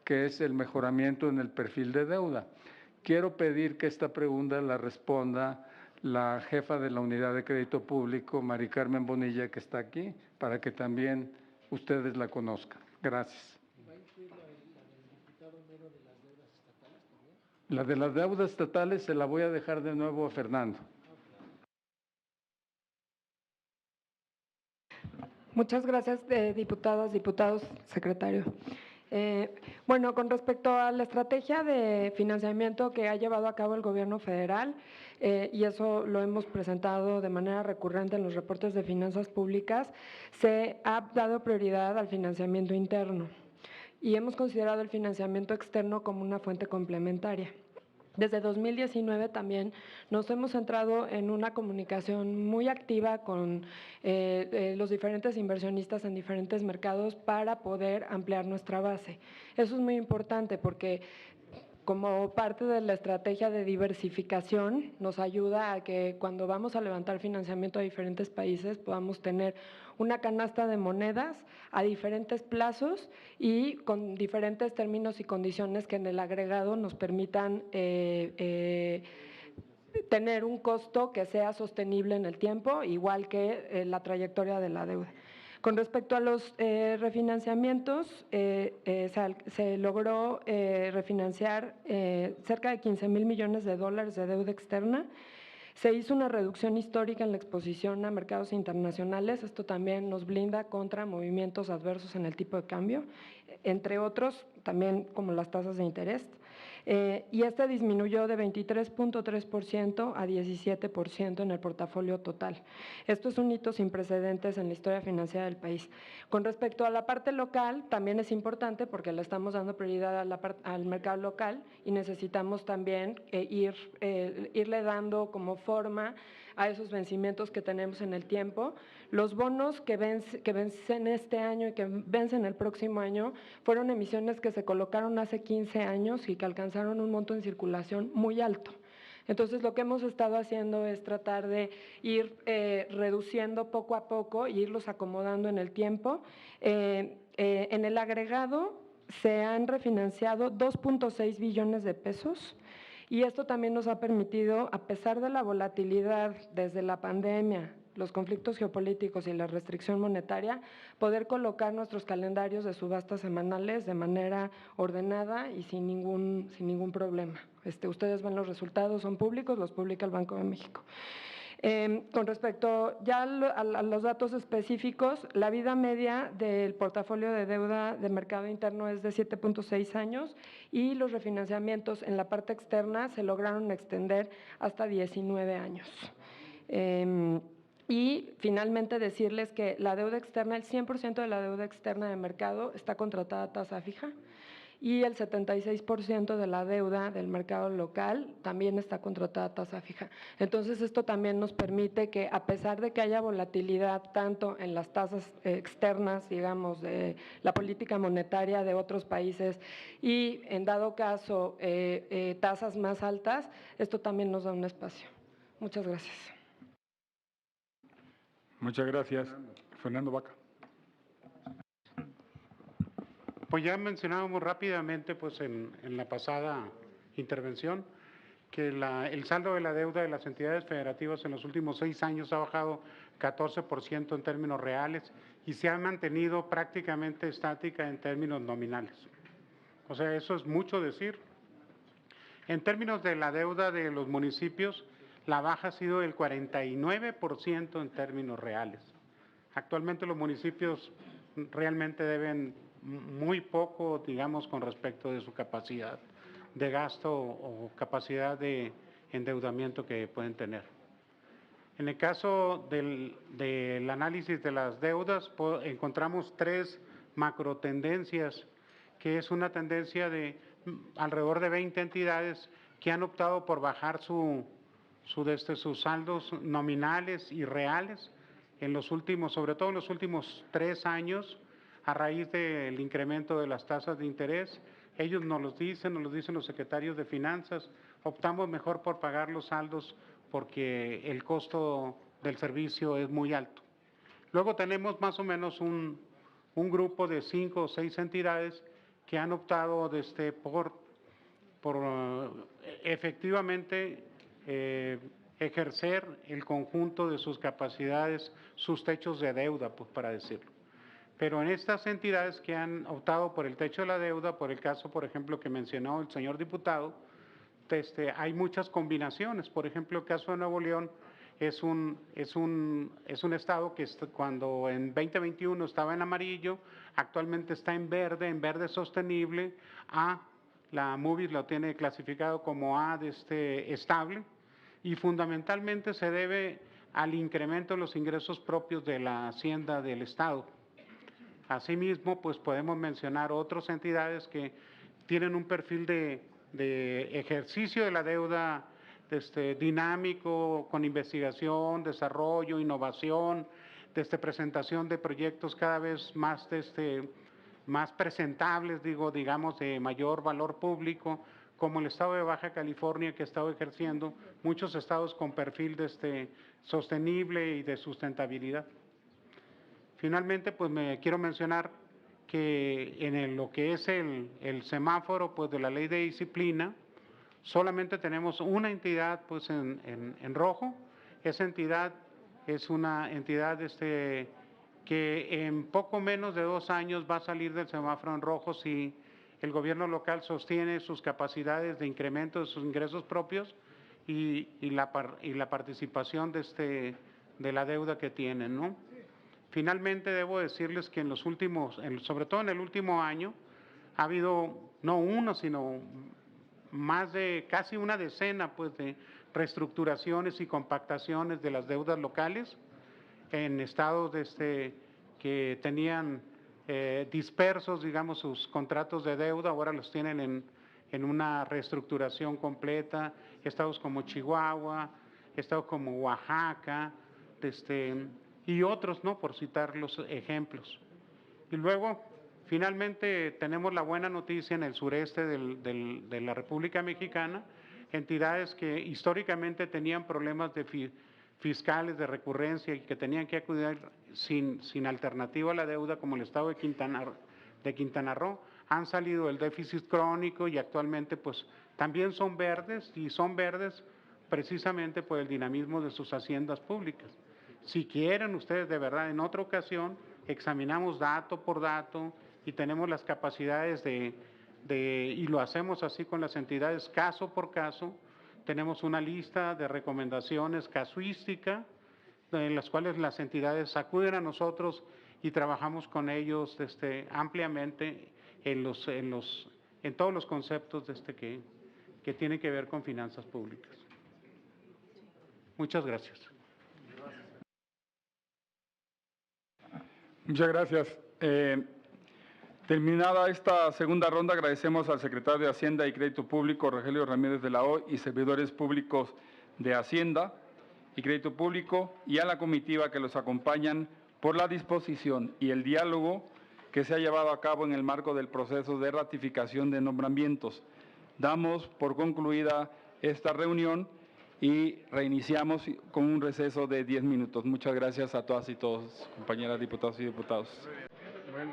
que es el mejoramiento en el perfil de deuda. Quiero pedir que esta pregunta la responda la jefa de la Unidad de Crédito Público, Mari Carmen Bonilla, que está aquí, para que también ustedes la conozcan. Gracias. La de las deudas estatales se la voy a dejar de nuevo a Fernando. Muchas gracias, diputadas, diputados, secretario. Bueno, con respecto a la estrategia de financiamiento que ha llevado a cabo el gobierno federal, y eso lo hemos presentado de manera recurrente en los reportes de finanzas públicas, se ha dado prioridad al financiamiento interno y hemos considerado el financiamiento externo como una fuente complementaria. Desde 2019 también nos hemos centrado en una comunicación muy activa con los diferentes inversionistas en diferentes mercados para poder ampliar nuestra base. Eso es muy importante porque como parte de la estrategia de diversificación nos ayuda a que cuando vamos a levantar financiamiento a diferentes países podamos tener una canasta de monedas a diferentes plazos y con diferentes términos y condiciones que en el agregado nos permitan tener un costo que sea sostenible en el tiempo, igual que la trayectoria de la deuda. Con respecto a los refinanciamientos, se logró refinanciar cerca de 15,000 millones de dólares de deuda externa. Se hizo una reducción histórica en la exposición a mercados internacionales. Esto también nos blinda contra movimientos adversos en el tipo de cambio, entre otros, también como las tasas de interés. Y este disminuyó de 23.3% a 17% en el portafolio total. Esto es un hito sin precedentes en la historia financiera del país. Con respecto a la parte local, también es importante porque le estamos dando prioridad al mercado local y necesitamos también irle dando como forma a esos vencimientos que tenemos en el tiempo. Los bonos que vencen este año y que vencen el próximo año fueron emisiones que se colocaron hace 15 años y que alcanzaron un monto en circulación muy alto. Entonces, lo que hemos estado haciendo es tratar de ir reduciendo poco a poco e irlos acomodando en el tiempo. En el agregado se han refinanciado 2.6 billones de pesos. Y esto también nos ha permitido, a pesar de la volatilidad desde la pandemia, los conflictos geopolíticos y la restricción monetaria, poder colocar nuestros calendarios de subastas semanales de manera ordenada y sin ningún problema. Ustedes ven los resultados, son públicos, los publica el Banco de México. Con respecto ya a los datos específicos, la vida media del portafolio de deuda de mercado interno es de 7.6 años y los refinanciamientos en la parte externa se lograron extender hasta 19 años. Y finalmente decirles que la deuda externa, el 100% de la deuda externa de mercado está contratada a tasa fija y el 76% de la deuda del mercado local también está contratada a tasa fija. Entonces, esto también nos permite que, a pesar de que haya volatilidad tanto en las tasas externas, digamos, de la política monetaria de otros países y, en dado caso, tasas más altas, esto también nos da un espacio. Muchas gracias. Muchas gracias. Fernando Baca. Pues ya mencionábamos rápidamente pues en la pasada intervención que el saldo de la deuda de las entidades federativas en los últimos 6 años ha bajado 14% en términos reales y se ha mantenido prácticamente estática en términos nominales. O sea, eso es mucho decir. En términos de la deuda de los municipios, la baja ha sido del 49% en términos reales. Actualmente los municipios realmente deben muy poco, digamos, con respecto de su capacidad de gasto o capacidad de endeudamiento que pueden tener. En el caso del análisis de las deudas, encontramos 3 macrotendencias, que es una tendencia de alrededor de 20 entidades que han optado por bajar sus saldos nominales y reales en los últimos, sobre todo en los últimos 3 años, a raíz del incremento de las tasas de interés. Ellos nos lo dicen los secretarios de Finanzas, optamos mejor por pagar los saldos porque el costo del servicio es muy alto. Luego tenemos más o menos un grupo de 5 o 6 entidades que han optado por efectivamente ejercer el conjunto de sus capacidades, sus techos de deuda, pues para decirlo. Pero en estas entidades que han optado por el techo de la deuda, por el caso, por ejemplo, que mencionó el señor diputado, hay muchas combinaciones. Por ejemplo, el caso de Nuevo León es un estado que cuando en 2021 estaba en amarillo, actualmente está en verde sostenible. La Moody's lo tiene clasificado como A estable, y fundamentalmente se debe al incremento de los ingresos propios de la hacienda del estado. Asimismo, pues podemos mencionar otras entidades que tienen un perfil de ejercicio de la deuda dinámico, con investigación, desarrollo, innovación, presentación de proyectos cada vez más, más presentables, digamos, de mayor valor público, como el estado de Baja California, que ha estado ejerciendo muchos estados con perfil sostenible y de sustentabilidad. Finalmente, pues me quiero mencionar que en lo que es el semáforo pues de la ley de disciplina, solamente tenemos una entidad pues en rojo. Esa entidad es una entidad que en poco menos de 2 años va a salir del semáforo en rojo si el gobierno local sostiene sus capacidades de incremento de sus ingresos propios y la participación de la deuda que tienen, ¿no? Finalmente, debo decirles que sobre todo en el último año, ha habido no uno, sino más de casi una decena pues, de reestructuraciones y compactaciones de las deudas locales en estados que tenían dispersos, digamos, sus contratos de deuda, ahora los tienen en una reestructuración completa, estados como Chihuahua, estados como Oaxaca, y otros, ¿no?, por citar los ejemplos. Y luego, finalmente, tenemos la buena noticia en el sureste de la República Mexicana, entidades que históricamente tenían problemas fiscales de recurrencia y que tenían que acudir sin alternativa a la deuda, como el estado de Quintana Roo, han salido del déficit crónico y actualmente pues también son verdes, y son verdes precisamente por el dinamismo de sus haciendas públicas. Si quieren ustedes de verdad, en otra ocasión examinamos dato por dato y tenemos las capacidades y lo hacemos así con las entidades caso por caso. Tenemos una lista de recomendaciones casuística en las cuales las entidades acuden a nosotros y trabajamos con ellos ampliamente en todos los conceptos que tienen que ver con finanzas públicas. Muchas gracias. Muchas gracias. Terminada esta segunda ronda, agradecemos al secretario de Hacienda y Crédito Público, Rogelio Ramírez de la O, y servidores públicos de Hacienda y Crédito Público, y a la comitiva que los acompañan por la disposición y el diálogo que se ha llevado a cabo en el marco del proceso de ratificación de nombramientos. Damos por concluida esta reunión y reiniciamos con un receso de 10 minutos. Muchas gracias a todas y todos, compañeras diputadas y diputados. Bueno,